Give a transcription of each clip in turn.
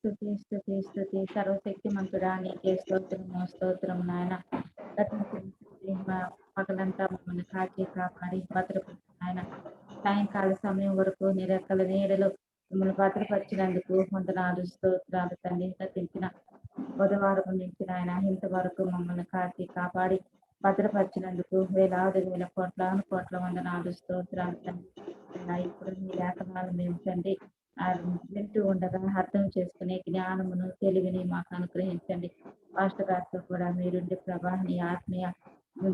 స్తుతి, స్తుతి, స్తుతి. సర్వశక్తిమంతుడా నీకే స్తోత్రము, స్తోత్రము నాయన. గతించిన పగలంతా మమ్మల్ని కాచి కాపాడి భద్రపరిచిన నాయన. సాయంకాల సమయం వరకు నీ రెక్కల నీడలో మిమ్మల్ని భద్రపరిచినందుకు వందనాలు, స్తోత్రాలు తండ్రి. గతించిన బుధవారం నుంచి నాయన ఇంతవరకు మమ్మల్ని కాచి కాపాడి భద్రపరిచినందుకు వేలాది వేల కోట్ల వందనాలు, స్తోత్రాలు తండ్రి. ఇప్పుడు మీ లేఖనాలు మేము తండ్రి వింటూ ఉండగా అర్థం చేసుకునే జ్ఞానమును తెలివిని మాకు అనుగ్రహించండి. పాస్టర్ గారితో కూడా మీరుండి ప్రభా నీ ఆత్మీయ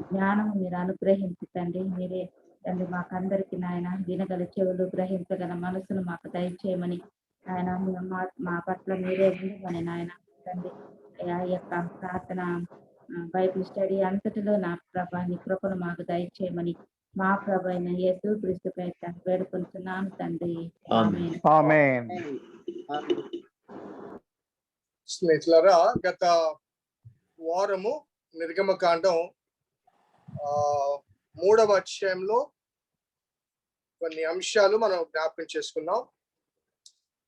జ్ఞానము మీరు అనుగ్రహించండి. మీరే తండ్రి మాకందరికి నాయన వినగల చెవులు, గ్రహించగల మనసును మాకు దయచేయమని ఆయన మా పట్ల మీరే ఉండమని నాయన తండ్రి. ఈ యొక్క ప్రార్థన బైబిల్ స్టడీ అంతటిలో నా ప్రభా నీ కృపను మాకు దయచేయమని మా ప్రభు అయిన యేసుక్రీస్తు పేరిట వేడుకుంటున్నాను తండ్రి. ఆమేన్. స్నేహితులారా, గత వారము నిర్గమకాండం 3వ అధ్యాయంలో కొన్ని అంశాలు మనం జ్ఞాపకం చేసుకున్నాం.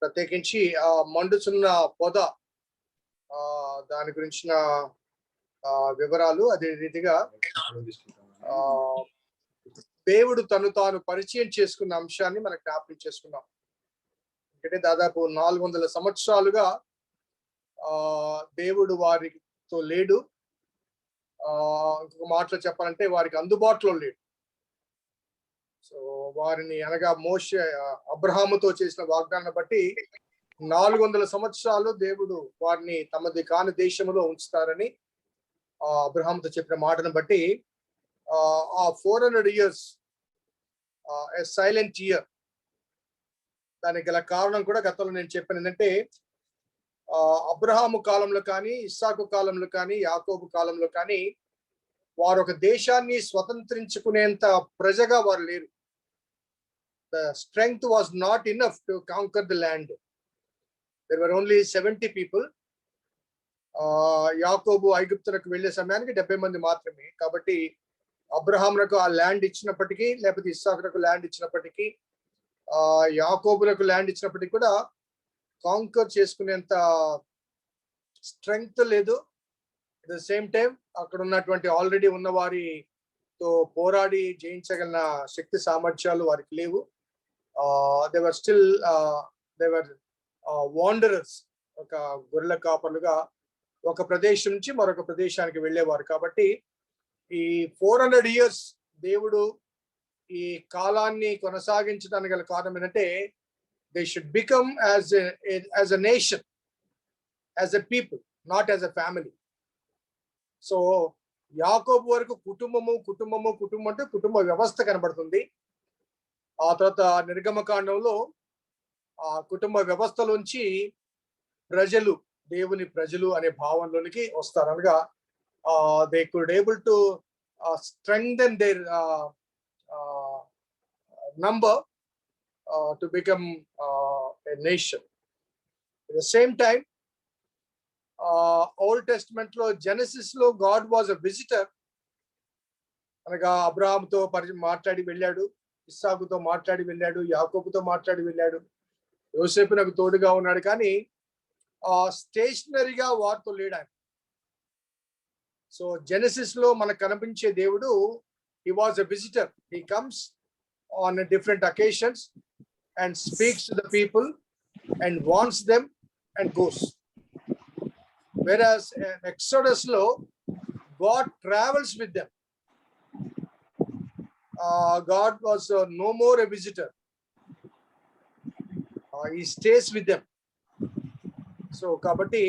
ప్రత్యేకించి మండుచున్న పొద దాని గురించిన వివరాలు, అదే రీతిగా దేవుడు తను తాను పరిచయం చేసుకున్న అంశాన్ని మనం జ్ఞాపకం చేసుకున్నాం. అంటే దాదాపు 400 సంవత్సరాలుగా దేవుడు వారితో లేడు. ఇంకొక మాటలో చెప్పాలంటే వారికి అందుబాటులో లేడు. సో వారిని అనగా మోషే అబ్రహాముతో చేసిన వాగ్దానాన్ని బట్టి 400 సంవత్సరాలు దేవుడు వారిని తమది కాని దేశంలో ఉంచుతారని అబ్రహాముతో చెప్పిన మాటను బట్టి ఆ 400 years a silent year. దానికి గల కారణం కూడా గతంలో నేను చెప్పాను. ఏంటంటే అబ్రహాము కాలంలో కానీ, ఇస్సాకు కాలంలో కానీ, యాకోబు కాలంలో కానీ వారు ఒక దేశాన్ని స్వతంత్రించుకునేంత ప్రజగా వారు లేరు. The strength was not enough to conquer the land. There were only 70 people. యాకోబు ఐగుప్తులకు వెళ్లే సమయానికి 70 మంది మాత్రమే. కాబట్టి అబ్రహామునకు ఆ ల్యాండ్ ఇచ్చినప్పటికీ, లేకపోతే ఇస్సాకులకు ల్యాండ్ ఇచ్చినప్పటికీ, యాకోబులకు ల్యాండ్ ఇచ్చినప్పటికీ కూడా కాంకర్ చేసుకునేంత స్ట్రెంగ్త్ లేదు. అట్ ద సేమ్ టైం అక్కడ ఉన్నటువంటి ఆల్రెడీ ఉన్న వారితో పోరాడి జయించగల శక్తి సామర్థ్యాలు వారికి లేవు. దేవర్ స్టిల్ దేవర్ వాండరర్స్, ఒక గొర్రెల కాపర్లుగా ఒక ప్రదేశం నుంచి మరొక ప్రదేశానికి వెళ్ళేవారు. కాబట్టి ఈ 400 years దేవుడు ఈ కాలాన్ని కొనసాగించడానికి గల కారణం ఏంటంటే they should become as a nation, as a people, not as a family. So యాకోబు వరకు కుటుంబము అంటే కుటుంబ వ్యవస్థ కనబడుతుంది. ఆ తర్వాత నిర్గమకాండంలో ఆ కుటుంబ వ్యవస్థలోంచి ప్రజలు, దేవుని ప్రజలు అనే భావంలోనికి వస్తారు. అనగా they could able to strengthen their number to become a nation. At the same time, Old Testament లో జెనసిస్ లో గాడ్ వాజ్ అ విజిటర్. అనగా అబ్రహాముతో మాట్లాడి వెళ్ళాడు, ఇస్సాకుతో మాట్లాడి వెళ్ళాడు, యాకోబుతో మాట్లాడి వెళ్ళాడు, యోసేపు నాకు తోడుగా ఉన్నాడు. కానీ స్టేషనరీగా వారితో లేడు ఆయన. సో జెనసిస్ లో మనకు కనిపించే దేవుడు, he was a visitor. He comes on different occasions and speaks to the people and warns them and goes. Whereas Exodus lo God travels with them. God was no more a visitor. He stays with them. So kabatti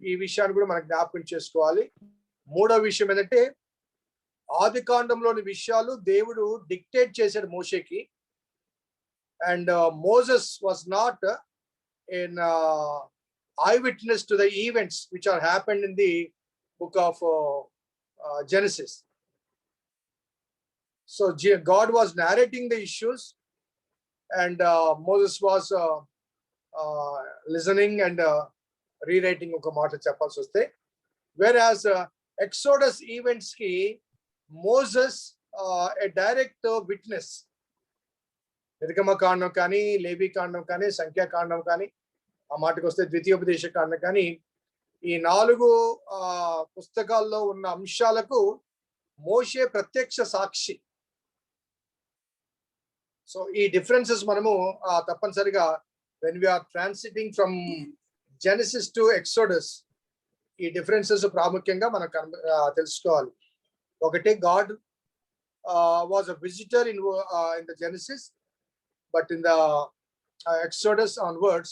ఈ విషయాన్ని కూడా మనకు జ్ఞాపకం చేసుకోవాలి. మూడో విషయం ఏంటంటే ఆది కాండంలోని విషయాలు దేవుడు డిక్టేట్ చేశాడు మోషేకి. And Moses was not an eyewitness to the events which are happened in the book of Genesis. So God was narrating the issues and Moses was listening and rewriting ఒక మాట చెప్పాల్సి వస్తే. Whereas Exodus events ki Moses a direct witness. నిర్గమకాండం కానీ, లేవి కాండం కానీ, సంఖ్యాకాండం కానీ ఆ మాటకు వస్తే ద్వితీయోపదేశ కాండ. కానీ ఈ 4 పుస్తకాల్లో ఉన్న అంశాలకు మోషే ప్రత్యక్ష సాక్షి. సో ఈ డిఫరెన్సెస్ మనము తప్పనిసరిగా when we are transiting from Genesis to Exodus, ఈ డిఫరెన్సెస్ ప్రాముఖ్యంగా మనం తెలుసుకోవాలి. ఒకటి, God was a visitor in the Genesis, but in the Exodus onwards,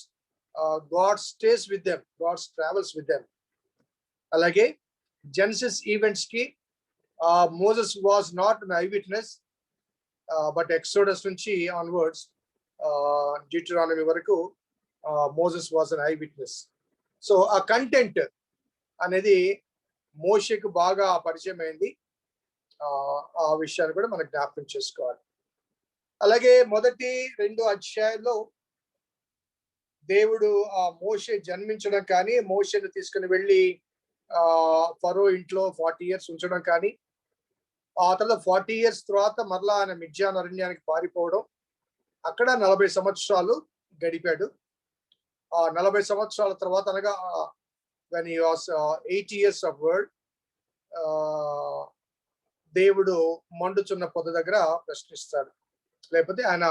God stays with them, God travels with them. అలాగే Genesis events కి Moses was not an eyewitness, but exodus నుంచి onwards Deuteronomy వరకు Moses was an eyewitness. So ఆ content అనేది మోషేకు బాగా పరిచయం అయింది. ఆ విషయాన్ని కూడా మనం జ్ఞాపకం చేసుకోవాలి. అలాగే మొదటి 2 అధ్యాయాల్లో దేవుడు మోషే జన్మించడం కానీ, మోషేను తీసుకుని వెళ్ళి ఫరో ఇంట్లో 40 years ఉంచడం కానీ, ఆ తర్వాత 40 years తర్వాత మరలా ఆయన మిద్యాను అరణ్యానికి పారిపోవడం, అక్కడ 40 సంవత్సరాలు గడిపాడు. 40 సంవత్సరాల తర్వాత అనగా when he was 80 years of world, దేవుడు మండుచున్న పొద దగ్గర ప్రశ్నిస్తాడు, లేకపోతే ఆయన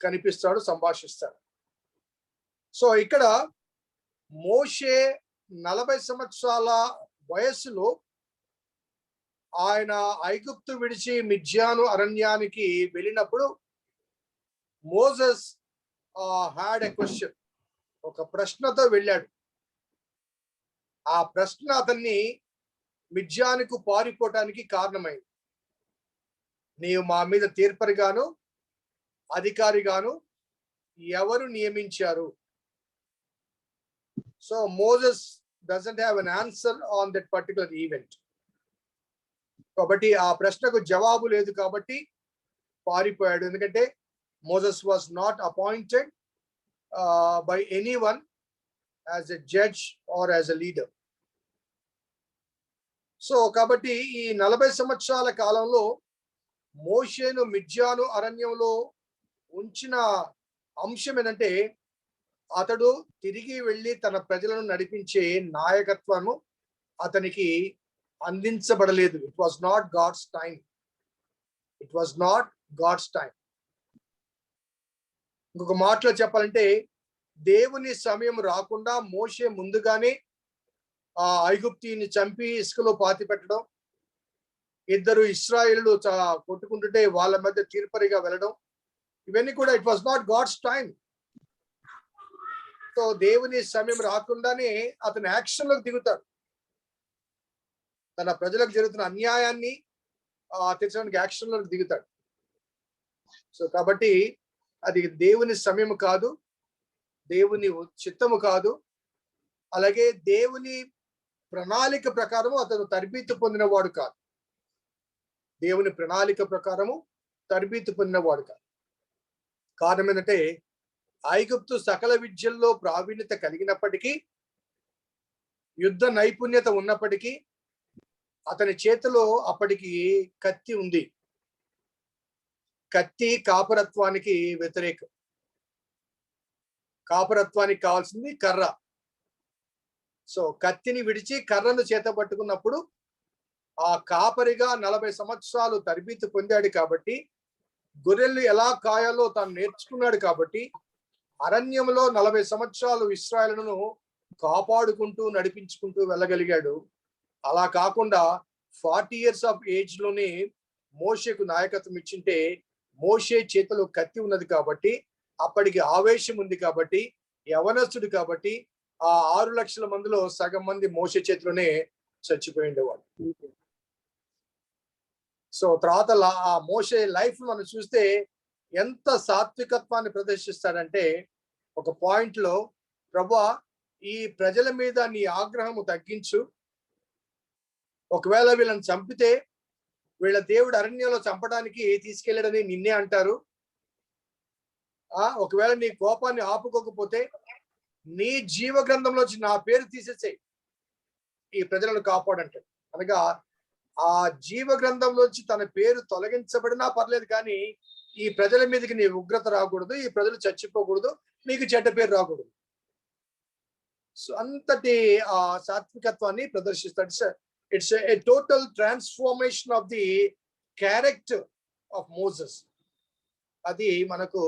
కనిపిస్తాడు, సంభాషిస్తాడు. సో ఇక్కడ మోషే 40 సంవత్సరాల వయస్సులో ఆయన ఐగుప్తు విడిచి మిద్యాను అరణ్యానికి వెళ్ళినప్పుడు మోసెస్ హ్యాడ్ ఎ క్వశ్చన్, ఒక ప్రశ్నతో వెళ్ళాడు. ఆ ప్రశ్న అతన్ని మిద్యానికి పారిపోవటానికి కారణమైంది. నీవు మా మీద తీర్పరిగాను అధికారిగాను ఎవరు నియమించారు? So Moses doesn't have an answer on that particular event. కాబట్టి ఆ ప్రశ్నకు జవాబు లేదు కాబట్టి పారిపోయాడు. ఎందుకంటే Moses was not appointed by anyone as a judge or as a leader. So కాబట్టి ఈ 40 సంవత్సరాల కాలంలో మోషేను మిద్యాను అరణ్యంలో ఉంచిన అంశం ఏంటంటే, అతడు తిరిగి వెళ్ళి తన ప్రజలను నడిపించే నాయకత్వము అతనికి అందించబడలేదు. It was not God's time. It was not God's time. ఇంకొక మాటలో చెప్పాలంటే, దేవుని సమయం రాకుండా మోషే ముందుగానే ఆ ఐగుప్తిని చంపి ఇసుకలో పాతి పెట్టడం, 2 ఇశ్రాయేలులు కొట్టుకుంటుంటే వాళ్ళ మధ్య తీర్పరిగా వెళ్ళడం, ఇవన్నీ కూడా it was not God's time. So దేవుని సమయం రాకుండానే అతను యాక్షన్లోకి దిగుతాడు. తన ప్రజలకు జరుగుతున్న అన్యాయాన్ని తీర్చడానికి యాక్షన్లోకి దిగుతాడు. సో కాబట్టి అది దేవుని సమయం కాదు, దేవుని చిత్తము కాదు. అలాగే దేవుని ప్రణాళిక ప్రకారము అతను తర్బీతు పొందినవాడు కాదు. దేవుని ప్రణాళిక ప్రకారము తర్బీతు పొందినవాడు కాదు. కారణం ఏంటంటే, ఐగుప్తు సకల విద్యల్లో ప్రావీణ్యత కలిగినప్పటికీ, యుద్ధ నైపుణ్యత ఉన్నప్పటికీ అతని చేతిలో అప్పటికి కత్తి ఉంది. కత్తి కాపరత్వానికి వ్యతిరేకం. కాపరత్వానికి కావాల్సింది కర్ర. సో కత్తిని విడిచి కర్రను చేత పట్టుకున్నప్పుడు ఆ కాపరిగా 40 సంవత్సరాలు తరబీతు పొందాడు కాబట్టి, గొర్రెలు ఎలా కాయాలో తాను నేర్చుకున్నాడు కాబట్టి, అరణ్యంలో 40 సంవత్సరాలు ఇశ్రాయేలును కాపాడుకుంటూ నడిపించుకుంటూ వెళ్ళగలిగాడు. అలా కాకుండా 40 years ఆఫ్ ఏజ్ లోనే మోషేకు నాయకత్వం ఇచ్చింటే, మోషే చేతిలో కత్తి ఉన్నది కాబట్టి, అప్పటికి ఆవేశం ఉంది కాబట్టి, యవనస్తుడు కాబట్టి, ఆ 6 లక్షల మందిలో సగం మంది మోషే చేతిలోనే చచ్చిపోయి ఉండేవాడు. సో తర్వాత ఆ మోషే లైఫ్ మనం చూస్తే ఎంత సాత్వికత్వాన్ని ప్రదర్శిస్తాడంటే, ఒక పాయింట్ లో, ప్రభువా ఈ ప్రజల మీద నీ ఆగ్రహము తగ్గించు, ఒకవేళ వీళ్ళని చంపితే వీళ్ళ దేవుడు అరణ్యంలో చంపడానికి తీసుకెళ్ళాడని నిన్నే అంటారు. ఒకవేళ నీ కోపాన్ని ఆపుకోకపోతే నీ జీవ గ్రంథంలోంచి నా పేరు తీసేసేయి, ఈ ప్రజలను కాపాడంటాడు. అనగా ఆ జీవ గ్రంథంలోంచి తన పేరు తొలగించబడినా పర్లేదు, కానీ ఈ ప్రజల మీదకి నీ ఉగ్రత రాకూడదు, ఈ ప్రజలు చచ్చిపోకూడదు, నీకు చెడ్డ పేరు రాకూడదు. సో అంతటి ఆ సాత్వికత్వాన్ని ప్రదర్శిస్తాడు. It's a total transformation of the character of Moses. అది మనకు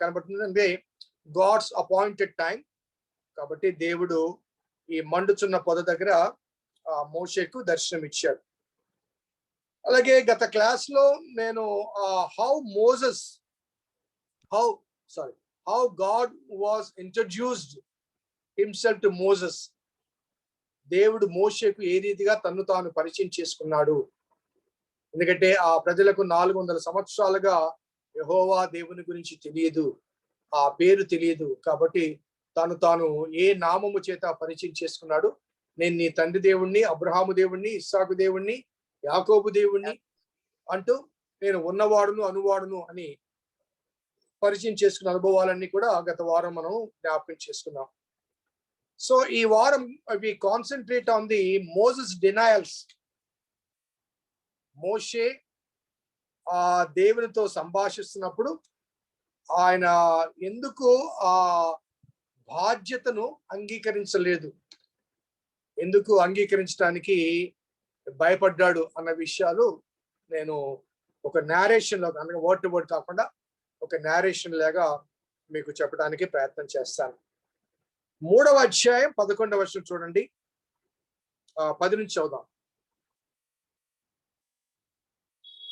కనబడుతుంది. God's appointed time. కాబట్టి దేవుడు ఈ మండుచున్న పొద దగ్గర మోషేకు దర్శనం ఇచ్చాడు. అలాగే గత క్లాస్ లో నేను how God was introduced himself to Moses. దేవుడు మోషేకు ఏ రీతిగా తన్ను తాను పరిచయం చేసుకున్నాడు. ఎందుకంటే ఆ ప్రజలకు 400 సంవత్సరాలుగా యెహోవా దేవుని గురించి తెలియదు, ఆ పేరు తెలియదు. కాబట్టి తాను ఏ నామము చేత పరిచయం చేసుకున్నాడు. నేను నీ తండ్రి దేవుణ్ణి, అబ్రహాము దేవుణ్ణి, ఇస్సాకు దేవుణ్ణి, యాకోబు దేవుణ్ణి అంటూ నేను ఉన్నవాడును అనువాడును అని పరిచయం చేసుకున్న అనుభవాలన్నీ కూడా గత వారం మనం జ్ఞాపకం చేసుకున్నాం. సో ఈ వారం we concentrate on the Moses denials. మోషే ఆ దేవునితో సంభాషిస్తున్నప్పుడు ఆయన ఎందుకు ఆ బాధ్యతను అంగీకరించలేదు, ఎందుకు అంగీకరించడానికి భయపడ్డాడు అన్న విషయాలు నేను ఒక నేరేషన్ లో, అనగా వర్డ్ టు వర్డ్ కాకుండా ఒక నేరేషన్ లాగా మీకు చెప్పడానికి ప్రయత్నం చేస్తాను. 3వ అధ్యాయం 11వ వచనం చూడండి. 10 నుంచి చదువుదాం.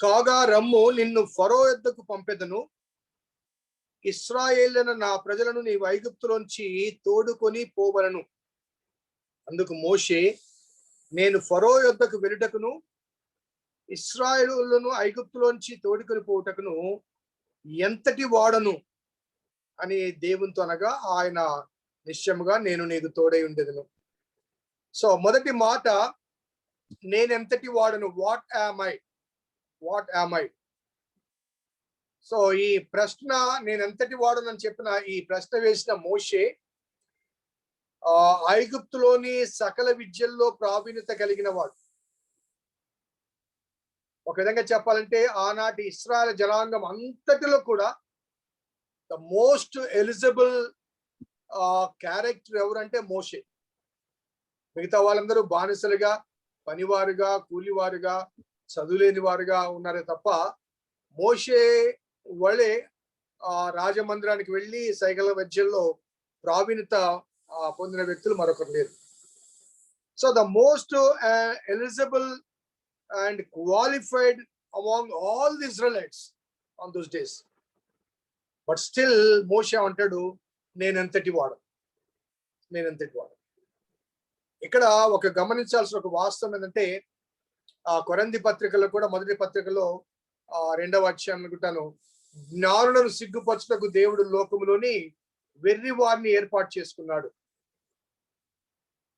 కాగా రమ్ము, నిన్ను ఫరో యొద్దకు పంపెదను, ఇశ్రాయేలున నా ప్రజలను నీ ఐగుప్తులోంచి తోడుకొని పోవలను. అందుకు మోషే, నేను ఫరో యొద్దకు వెళ్ళుటకును ఇశ్రాయేలులను ఐగుప్తులోంచి తోడుకొని పోవుటకును ఎంతటి వాడను అని దేవునితో అనగా, ఆయన నిశ్చయముగా నేను నీకు తోడై ఉండేదను. సో మొదటి మాట, నేనెంతటి వాడను, వాట్ యామ్ ఐ. సో ఈ ప్రశ్న, నేనెంతటి వాడనని చెప్పిన ఈ ప్రశ్న వేసిన మోషే ఐగుప్తులోని సకల విద్యల్లో ప్రావీణ్యత కలిగిన వాడు. ఒక విధంగా చెప్పాలంటే ఆనాటి ఇశ్రాయేల్ జనాంగం అంతటిలో కూడా ద మోస్ట్ ఎలిజిబుల్ క్యారెక్టర్ ఎవరంటే మోషే. మిగతా వాళ్ళందరూ బానిసలుగా, పనివారుగా, కూలివారుగా, చదువులేని వారుగా ఉన్నారే తప్ప మోషే వలె రాజమందిరానికి వెళ్ళి సైకల విద్యల్లో ప్రావీణ్యత పొందిన వ్యక్తులు మరొకరు లేరు. So the most eligible and qualified among all the Israelites on those days. But still Moshe అంటాడు, నేనెంతటి వాడు. ఇక్కడ ఒక గమనించాల్సిన ఒక వాస్తవం ఏంటంటే, కొరింథీ పత్రికలో కూడా మొదటి పత్రికలో 2వ అధ్యాయం అనుకుంటాను, జ్ఞానులను సిగ్గుపరచుటకు దేవుడు లోకములోని వెర్రి వారిని ఏర్పాటు చేసుకున్నాడు,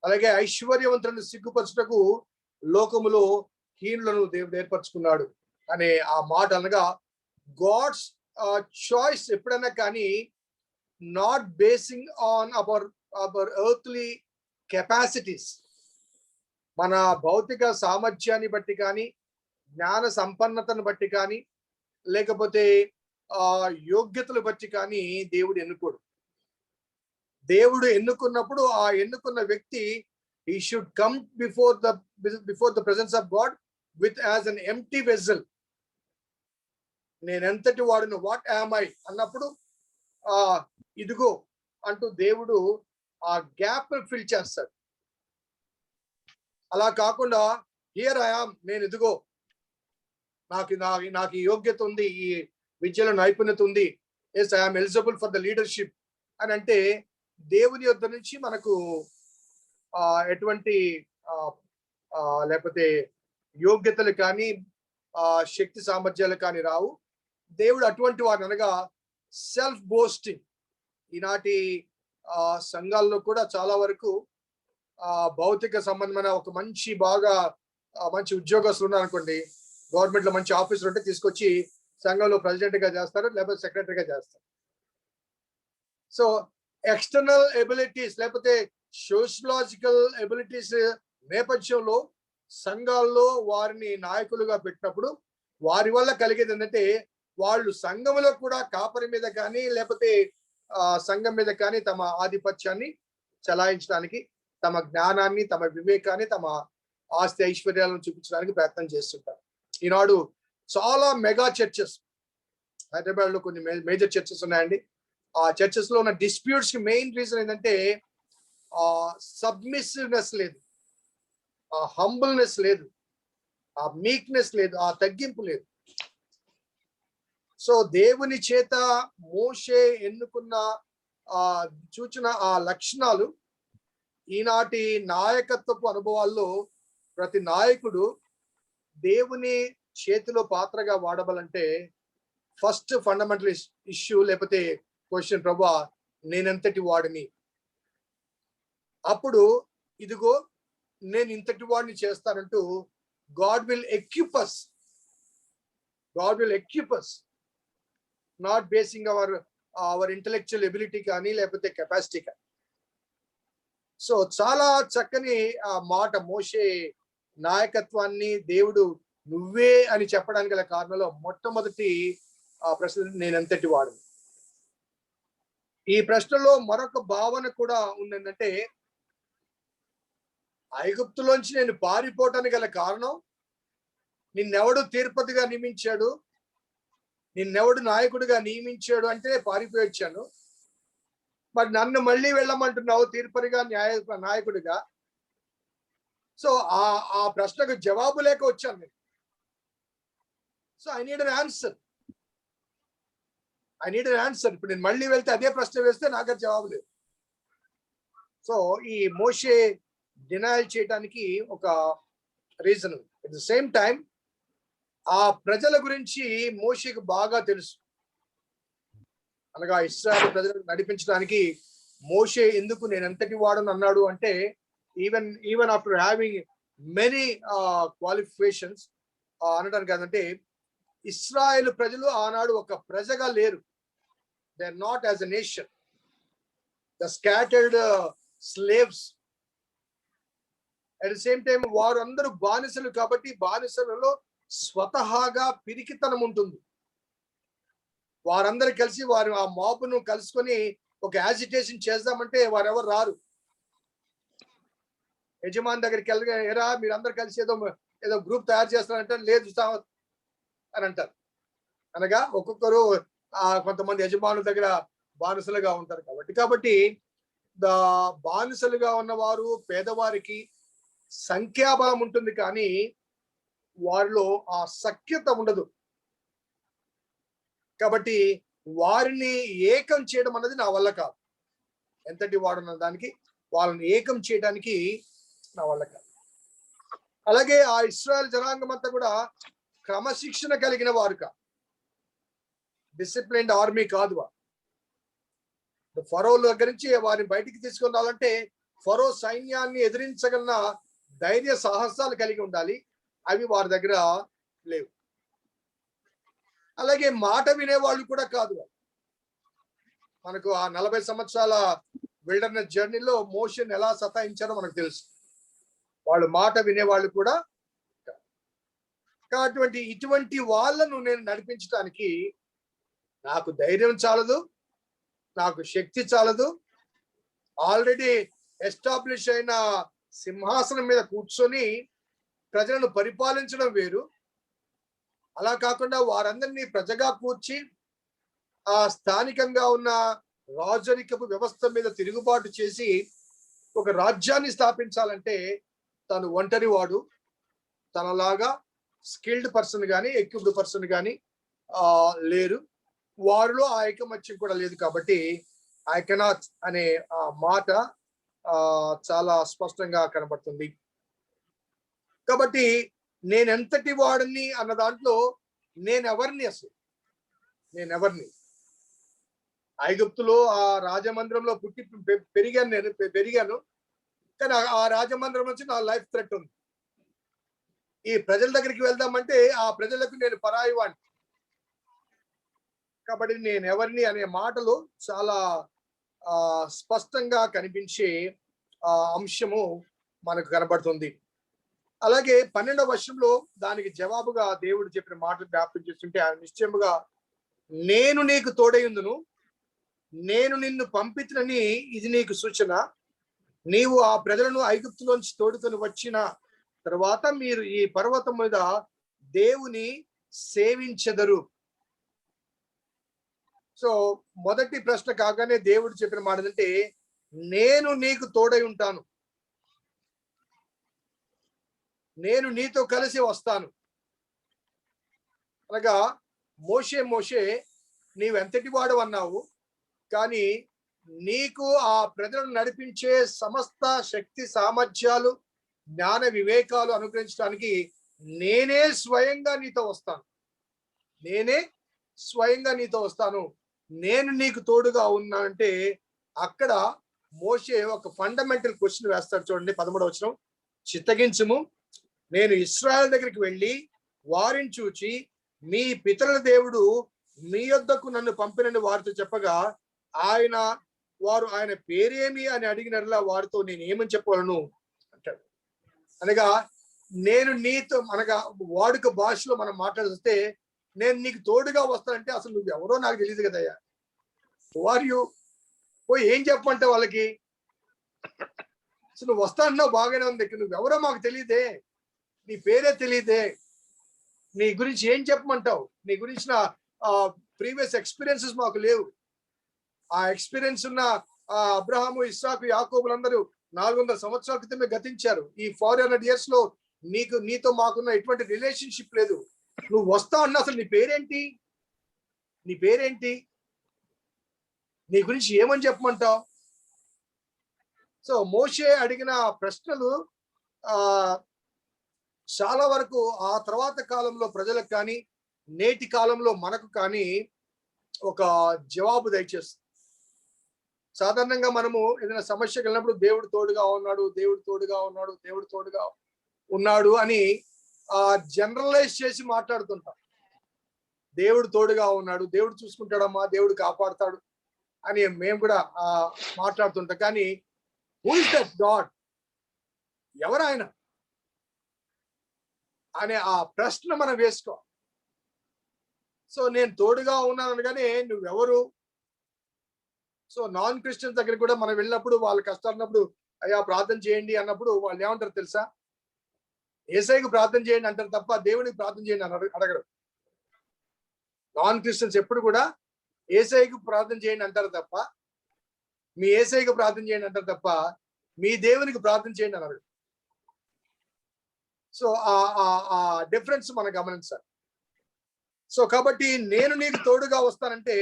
అలాగే ఐశ్వర్యవంతులను సిగ్గుపరచుటకు లోకములో హీనులను దేవుడు ఏర్పరచుకున్నాడు అనే ఆ మాట అనగా, గాడ్స్ చాయిస్ ఎప్పుడైనా కానీ not basing on hour earthly capacities, మన భౌతిక సామర్థ్యాన్ని బట్టి కానీ, జ్ఞాన సంపన్నతను బట్టి కానీ, లేకపోతే యోగ్యతలు బట్టి కానీ దేవుడు ఎన్నుకోడు. దేవుడు ఎన్నుకున్నప్పుడు ఆ ఎన్నుకున్న వ్యక్తి he should come before the presence of God with as an empty vessel. నేనెంతటి వాడును, వాట్ యామ్ ఐ అన్నప్పుడు ఇదిగో అంటూ దేవుడు ఆ గ్యాప్ ఫిల్ చేస్తాడు. అలా కాకుండా హియర్ ఐ యామ్, నేను ఇదిగో, నాకు ఈ యోగ్యత ఉంది, ఈ విద్యలో నైపుణ్యత ఉంది, yes I am eligible for the leadership అని అంటే దేవుని యొద్ద నుంచి మనకు ఎటువంటి లేకపోతే యోగ్యతలు కానీ శక్తి సామర్థ్యాలు కానీ రావు. దేవుడు అటువంటి వారిని, అనగా సెల్ఫ్ బోస్టింగ్. ఈనాటి సంఘాల్లో కూడా చాలా వరకు భౌతిక సంబంధమైన ఒక మంచి ఉద్యోగస్తులు ఉన్నారనుకోండి, గవర్నమెంట్ లో మంచి ఆఫీసర్ ఉంటే తీసుకొచ్చి సంఘంలో ప్రెసిడెంట్ గా చేస్తారు, లేకపోతే సెక్రటరీగా చేస్తారు. సో ఎక్స్టర్నల్ ఎబిలిటీస్ లేకపోతే సోషలాజికల్ ఎబిలిటీస్ నేపథ్యంలో సంఘాల్లో వారిని నాయకులుగా పెట్టినప్పుడు వారి వల్ల కలిగేది ఏంటంటే వాళ్ళు సంఘములో కూడా కాపరి మీద కానీ లేకపోతే సంఘం మీద కానీ తమ ఆధిపత్యాన్ని చలాయించడానికి, తమ జ్ఞానాన్ని, తమ వివేకాన్ని, తమ ఆస్తి ఐశ్వర్యాలను చూపించడానికి ప్రయత్నం చేస్తుంటారు. ఈనాడు చాలా మెగా చర్చెస్, హైదరాబాద్ లో కొన్ని మేజర్ చర్చెస్ ఉన్నాయండి. ఆ చర్చెస్ లో ఉన్న డిస్ప్యూట్స్ కి మెయిన్ రీజన్ ఏంటంటే సబ్మిసివ్నెస్ లేదు, ఆ హంబుల్నెస్ లేదు, ఆ మీక్నెస్ లేదు, ఆ తగ్గింపు లేదు. సో దేవుని చేత మోషే ఎన్నుకున్న చూచిన ఆ లక్షణాలు ఈనాటి నాయకత్వపు అనుభవాల్లో ప్రతి నాయకుడు దేవుని చేతిలో పాత్రగా వాడబలంటే ఫస్ట్ ఫండమెంటల్ ఇష్యూ లేకపోతే క్వశ్చన్, ప్రభా నేనెంతటి వాడిని, అప్పుడు ఇదిగో నేను ఇంతటి వాడిని చేస్తానంటూ God will equip us. God will equip us, not basing our intellectual ability కానీ లేకపోతే కెపాసిటీ కానీ. సో చాలా చక్కని ఆ మాట మోషే నాయకత్వాన్ని దేవుడు నువ్వే అని చెప్పడానికి గల కారణంలో మొట్టమొదటి ప్రశ్న నేనెంతటి వాడు. ఈ ప్రశ్నలో మరొక భావన కూడా ఉందంటే, ఐగుప్తులోంచి నేను పారిపోవటానికి గల కారణం నిన్నెవడు తీర్పతిగా నియమించాడు, నిన్నెవడు నాయకుడిగా నియమించాడు అంటే పారిపోయి వచ్చాను. మరి నన్ను మళ్ళీ వెళ్ళమంటున్నావు తీర్పరిగా నాయకుడిగా. సో ఆ ప్రశ్నకు జవాబు లేక వచ్చాను నేను. So I need an answer. ఇప్పుడు నేను మళ్ళీ వెళ్తే అదే ప్రశ్న వేస్తే నాకు జవాబు లేదు. సో ఈ మోషే డినైల్ చేయడానికి ఒక reason. At the same time ఆ ప్రజల గురించి మోషేకు బాగా తెలుసు. అనగా ఇశ్రాయేలు ప్రజలను నడిపించడానికి మోషే ఎందుకు నేను ఎంతటి వాడని అన్నాడు అంటే, even after having many qualifications అనడానికి కాదంటే, ఇశ్రాయేలు ప్రజలు ఆనాడు ఒక ప్రజగా లేరు. They are not as a nation, the scattered slaves. At the same time వారు అందరూ బానిసలు కాబట్టి బానిసలలో స్వతహాగా పిరికితనం ఉంటుంది. వారందరూ కలిసి వారు ఆ మాపును కలుసుకొని ఒక యాజిటేషన్ చేద్దామంటే వారెవరు రారు. యజమాని దగ్గరికి ఎరా మీరందరూ కలిసి ఏదో గ్రూప్ తయారు చేస్తారంటే లేదు అని అంటారు. అనగా ఒక్కొక్కరు కొంతమంది యజమానుల దగ్గర బానిసలుగా ఉంటారు కాబట్టి బానిసలుగా ఉన్నవారు పేదవారికి సంఖ్యాబలం ఉంటుంది కానీ వారిలో ఆ సఖ్యత ఉండదు. కాబట్టి వారిని ఏకం చేయడం అన్నది నా వల్ల కాదు. ఎంతటి వాడున్న దానికి వాళ్ళని ఏకం చేయడానికి నా వల్ల కాదు. అలాగే ఆ ఇశ్రాయేల్ జనాంగం అంతా కూడా క్రమశిక్షణ కలిగిన వారు కాదు, డిసిప్లిన్డ్ ఆర్మీ కాదు. ఫరో దగ్గర నుంచి వారిని బయటికి తీసుకొని రావాలంటే ఫరో సైన్యాన్ని ఎదిరించగలిగిన ధైర్య సాహసాలు కలిగి ఉండాలి. అవి వారి దగ్గర లేవు. అలాగే మాట వినేవాళ్ళు కూడా కాదు. మనకు ఆ 40 సంవత్సరాల విల్డర్నెస్ జర్నీలో మోషన్ ఎలా సతాయించారో మనకు తెలుసు. వాళ్ళు మాట వినేవాళ్ళు కూడా. కాబట్టి ఇటువంటి వాళ్ళను నేను నడిపించడానికి నాకు ధైర్యం చాలదు, నాకు శక్తి చాలదు. ఆల్రెడీ ఎస్టాబ్లిష్ అయిన సింహాసనం మీద కూర్చొని ప్రజలను పరిపాలించడం వేరు. అలా కాకుండా వారందరినీ ప్రజగా కూర్చి ఆ స్థానికంగా ఉన్న రాజరికపు వ్యవస్థ మీద తిరుగుబాటు చేసి ఒక రాజ్యాన్ని స్థాపించాలంటే తను ఒంటరి వాడు, తనలాగా స్కిల్డ్ పర్సన్ కానీ ఎక్విప్డ్ పర్సన్ కానీ లేరు. వారిలో ఆ ఐకమత్యం కూడా లేదు. కాబట్టి ఐ కెనాట్ అనే ఆ మాట చాలా స్పష్టంగా కనబడుతుంది. కాబట్టి నేనెంతటి వాడిని అన్న దాంట్లో నేనెవరిని ఐగుప్తులో ఆ రాజమందిరంలో పుట్టి పెరిగాను కానీ ఆ రాజమందిరం నుంచి నా లైఫ్ థ్రెట్ ఉంది. ఈ ప్రజల దగ్గరికి వెళ్దామంటే ఆ ప్రజలకు నేను పరాయి వాడిని. కాబట్టి నేను ఎవరిని అనే మాటలు చాలా స్పష్టంగా కనిపించే అంశము మనకు కనబడుతుంది. అలాగే 12వ వచనంలో దానికి జవాబుగా దేవుడు చెప్పిన మాటలు జ్ఞాపకం చేస్తుంటే ఆయన నిశ్చయముగా నేను నీకు తోడయుందును, నేను నిన్ను పంపితునని ఇది నీకు సూచన. నీవు ఆ ప్రజలను ఐగుప్తులోంచి తోడుకొని వచ్చిన తర్వాత మీరు ఈ పర్వతం మీద దేవుని సేవించెదరు. సో మొదటి ప్రశ్న కాగానే దేవుడు చెప్పిన మాట ఏంటంటే, నేను నీకు తోడై ఉంటాను, నేను నీతో కలిసి వస్తాను. అనగా మోషే నీవెంతటి వాడు అన్నావు, కానీ నీకు ఆ ప్రజలను నడిపించే సమస్త శక్తి సామర్థ్యాలు జ్ఞాన వివేకాలు అనుగ్రహించడానికి నేనే స్వయంగా నీతో వస్తాను, నేనే స్వయంగా నీతో వస్తాను, నేను నీకు తోడుగా ఉన్నా అంటే అక్కడ మోషే ఒక ఫండమెంటల్ క్వశ్చన్ వేస్తాడు. చూడండి 13వ వచనం, చిత్తగించుము, నేను ఇశ్రాయేలు దగ్గరికి వెళ్ళి వారిని చూచి మీ పితరుల దేవుడు మీ యొద్దకు నన్ను పంపినని వారితో చెప్పగా వారు ఆయన పేరేమి అని అడిగినట్లా వారితో నేను ఏమని చెప్పగలను అంటాడు. అనగా నేను నీతో, అనగా వాడుక భాషలో మనం మాట్లాడిస్తే నేను నీకు తోడుగా వస్తానంటే అసలు నువ్వు ఎవరో నాకు తెలియదు కదయ్యా, వారు పోయి ఏం చెప్పమంటే వాళ్ళకి, అసలు నువ్వు వస్తా అన్నావు బాగానే ఉంది, నువ్వెవరో మాకు తెలియదే, నీ పేరే తెలియదే, నీ గురించి ఏం చెప్పమంటావు, నీ గురించిన ప్రీవియస్ ఎక్స్పీరియన్సెస్ మాకు లేవు. ఆ ఎక్స్పీరియన్స్ ఉన్న అబ్రహాము, ఇస్సాకు, యాకోబులందరూ 400 సంవత్సరాల క్రితమే గతించారు. ఈ 400 years లో నీతో మాకున్న ఎటువంటి రిలేషన్షిప్ లేదు. నువ్వు వస్తా అన్నా అసలు నీ పేరేంటి, నీ పేరేంటి, నీ గురించి ఏమని చెప్పమంటావు? సో మోషే అడిగిన ప్రశ్నలు చాలా వరకు ఆ తర్వాత కాలంలో ప్రజలకు కానీ నేటి కాలంలో మనకు కానీ ఒక జవాబు దయచేస్తుంది. సాధారణంగా మనము ఏదైనా సమస్యకు వెళ్ళినప్పుడు దేవుడు తోడుగా ఉన్నాడు, దేవుడు తోడుగా ఉన్నాడు, దేవుడు తోడుగా ఉన్నాడు అని జనరలైజ్ చేసి మాట్లాడుతుంటాం. దేవుడు తోడుగా ఉన్నాడు, దేవుడు చూసుకుంటాడమ్మా, దేవుడు కాపాడుతాడు అని మేము కూడా మాట్లాడుతుంటాం. కానీ హూ ఇస్ దట్ గాడ్, ఎవరాయన అనే ఆ ప్రశ్న మనం వేసుకో. సో నేను తోడుగా ఉన్నాను అనగానే నువ్వెవరు? సో నాన్ క్రిస్టియన్స్ దగ్గర కూడా మనం వెళ్ళినప్పుడు వాళ్ళ కష్టాలున్నప్పుడు అయ్యా ప్రార్థన చేయండి అన్నప్పుడు వాళ్ళు ఏమంటారు తెలుసా? యేసయ్యకు ప్రార్థన చేయండి అంటారు తప్ప దేవునికి ప్రార్థన చేయండి అని అడగరు. నాన్ క్రిస్టియన్స్ ఎప్పుడు కూడా యేసయ్యకు ప్రార్థన చేయండి అంటారు తప్ప, మీ యేసయ్యకు ప్రార్థన చేయండి అంటారు తప్ప మీ దేవునికి ప్రార్థన చేయండి అన్నారు. సో ఆ డిఫరెన్స్ మనం గమనించాలి. సో కాబట్టి నేను నీకు తోడుగా వస్తానంటే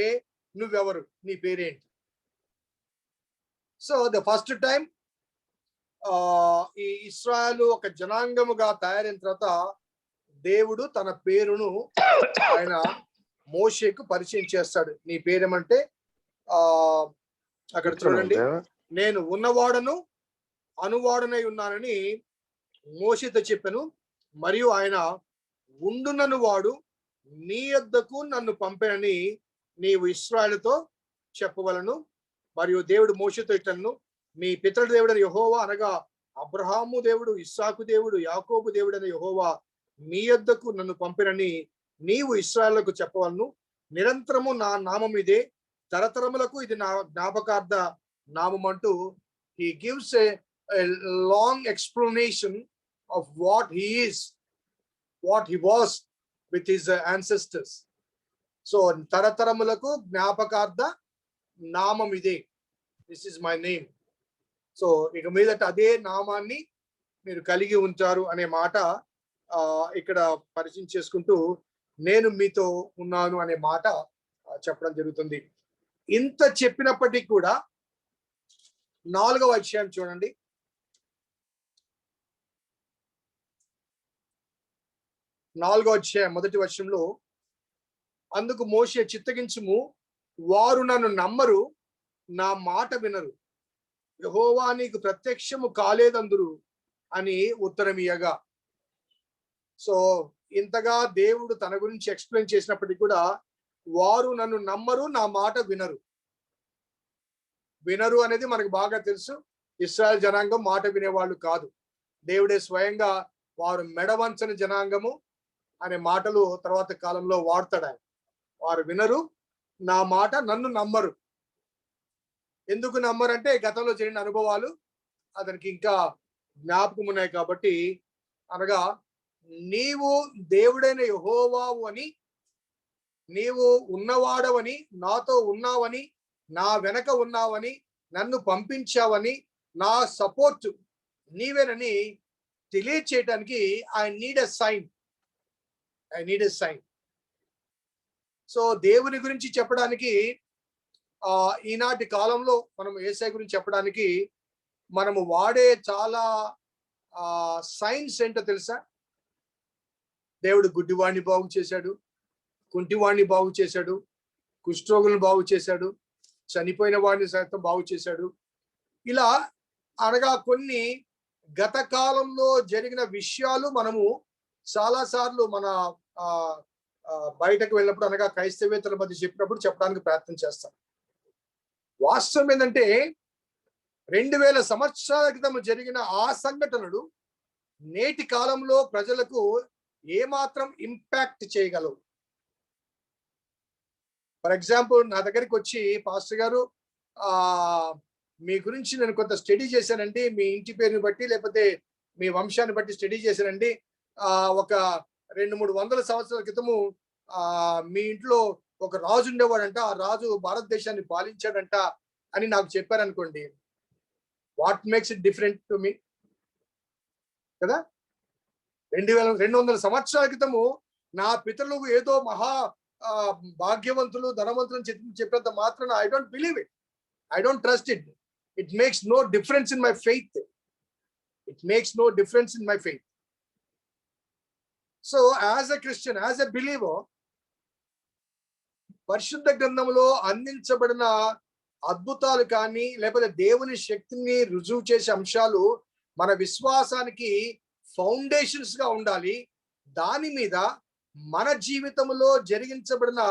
నువ్వెవరు, నీ పేరేంటి? సో ద ఫస్ట్ టైం ఈ ఇశ్రాయేలు ఒక జనాంగముగా తయారైన తర్వాత దేవుడు తన పేరును ఆయన మోషేకు పరిచయం చేస్తాడు. నీ పేరేమంటే అక్కడ చూడండి, నేను ఉన్నవాడను అనువాడనై ఉన్నానని మోషేతో చెప్పాను, మరియు ఆయన ఉండునను వాడు నీ యొద్దకు నన్ను పంపానని నీవు ఇశ్రాయేలుతో చెప్పవలను. మరియు దేవుడు మోషేతో ఇట్లను, మీ పితరుల దేవుడైన యెహోవా అనగా అబ్రహాము దేవుడు, ఇస్సాకు దేవుడు, యాకోబు దేవుడైన యెహోవా మీ యొద్దకు నన్ను పంపినని నీవు ఇశ్రాయేలుకు చెప్పవలను. నిరంతరము నా నామం ఇదే, తరతరములకు ఇది నా జ్ఞాపకార్థ నామం అంటూ he gives a long explanation of what he is, what he was with his ancestors. So తరతరములకు జ్ఞాపకార్థ నామం ఇదే, this is my name. So ఇక మీదట అదే నామాన్ని మీరు కలిగి ఉంటారు అనే మాట ఇక్కడ పరిచయం చేసుకుంటూ నేను మీతో ఉన్నాను అనే మాట చెప్పడం జరుగుతుంది. ఇంత చెప్పినప్పటికీ కూడా 4వ అధ్యాయం చూడండి. 4వ అధ్యాయం 1వ వచనంలో, అందుకు మోషే చిత్తగించుము, వారు నన్ను నమ్మరు, నా మాట వినరు, యెహోవా నీకు ప్రత్యక్షము కాలేదందురు అని ఉత్తరం ఇయ్యగా. సో ఇంతగా దేవుడు తన గురించి ఎక్స్ప్లెయిన్ చేసినప్పటికీ కూడా వారు నన్ను నమ్మరు, నా మాట వినరు. వినరు అనేది మనకు బాగా తెలుసు. ఇశ్రాయేల్ జనాంగం మాట వినేవాళ్ళు కాదు. దేవుడే స్వయంగా వారు మెడవంచని జనాంగము అనే మాటలు తర్వాత కాలంలో వాడతాడు ఆయన. వారు వినరు, నా మాట నన్ను నమ్మరు. ఎందుకు నమ్మరంటే గతంలో జరిగిన అనుభవాలు అతనికి ఇంకా జ్ఞాపకం ఉన్నాయి కాబట్టి, అనగా నీవు దేవుడైన యెహోవావు అని, నీవు ఉన్నవాడవని, నాతో ఉన్నావని, నా వెనక ఉన్నావని, నన్ను పంపించావని, నా సపోర్ట్ నీవేనని తెలియచేయడానికి I need a sign. So దేవుని గురించి చెప్పడానికి ఈనాటి కాలంలో మనం యేసయ్య గురించి చెప్పడానికి మనము వాడే చాలా సైన్స్ ఏంటో తెలుసా? దేవుడు గుడ్డివాడిని బాగు చేశాడు, కుంటివాడిని బాగు చేశాడు, కుష్ఠరోగులను బాగు చేశాడు, చనిపోయిన వాడిని సైతం బాగు చేశాడు. ఇలా అనగా కొన్ని గత కాలంలో జరిగిన విషయాలు మనము చాలా సార్లు మన బయటకు వెళ్ళినప్పుడు, అనగా క్రైస్తవేతల మధ్య చెప్పినప్పుడు చెప్పడానికి ప్రయత్నం చేస్తాం. వాస్తవం ఏంటంటే 2000 సంవత్సరాల క్రితం జరిగిన ఆ సంఘటనలు నేటి కాలంలో ప్రజలకు ఏమాత్రం ఇంపాక్ట్ చేయగలవు. ఫర్ ఎగ్జాంపుల్, నా దగ్గరికి వచ్చి పాస్టర్ గారు మీ గురించి నేను కొంత స్టడీ చేశానండి, మీ ఇంటి పేరుని బట్టి లేకపోతే మీ వంశాన్ని బట్టి స్టడీ చేశానండి, ఒక 200-300 సంవత్సరాల క్రితము మీ ఇంట్లో ఒక రాజు ఉండేవాడంట, ఆ రాజు భారతదేశాన్ని పాలించాడంట అని నాకు చెప్పారనుకోండి, what makes it different to me కదా? 2200 సంవత్సరాల క్రితము నా పితరులు ఏదో మహా భాగ్యవంతులు, ధనవంతులు చెప్పేంత మాత్రాన I don't believe it, I don't trust it. It makes no difference in my faith. So as a Christian, as a believer, పరిశుద్ధ గ్రంథంలో అందించబడిన అద్భుతాలు కానీ లేకపోతే దేవుని శక్తిని రుజువు చేసే అంశాలు మన విశ్వాసానికి ఫౌండేషన్స్ గా ఉండాలి. దాని మీద మన జీవితంలో జరిగించబడిన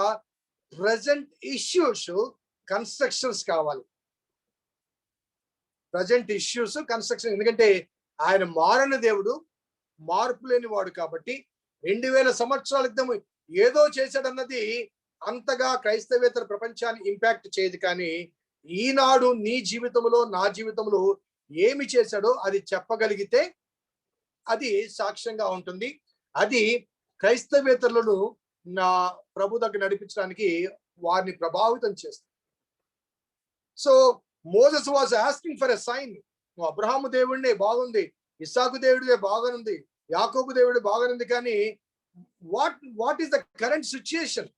ప్రజెంట్ ఇష్యూస్ కన్స్ట్రక్షన్స్ కావాలి. ప్రజెంట్ ఇష్యూస్ కన్స్ట్రక్షన్, ఎందుకంటే ఆయన మారని దేవుడు, మార్పు లేని వాడు కాబట్టి 2000 సంవత్సరాల క్రితం ఏదో చేశాడన్నది అంతగా క్రైస్తవేతర ప్రపంచాన్ని ఇంపాక్ట్ చేయదు. కానీ ఈనాడు నీ జీవితంలో, నా జీవితంలో ఏమి చేశాడో అది చెప్పగలిగితే అది సాక్ష్యంగా ఉంటుంది. అది క్రైస్తవేతరులను నా ప్రభు దగ్గర నడిపించడానికి వారిని ప్రభావితం చేస్తుంది. So Moses was asking for a sign. నువ్వు అబ్రహాము దేవుడినే బాగుంది, ఇస్సాకు దేవుడిదే బాగానుంది, యాకోబు దేవుడి బాగానుంది, కానీ what is the current situation?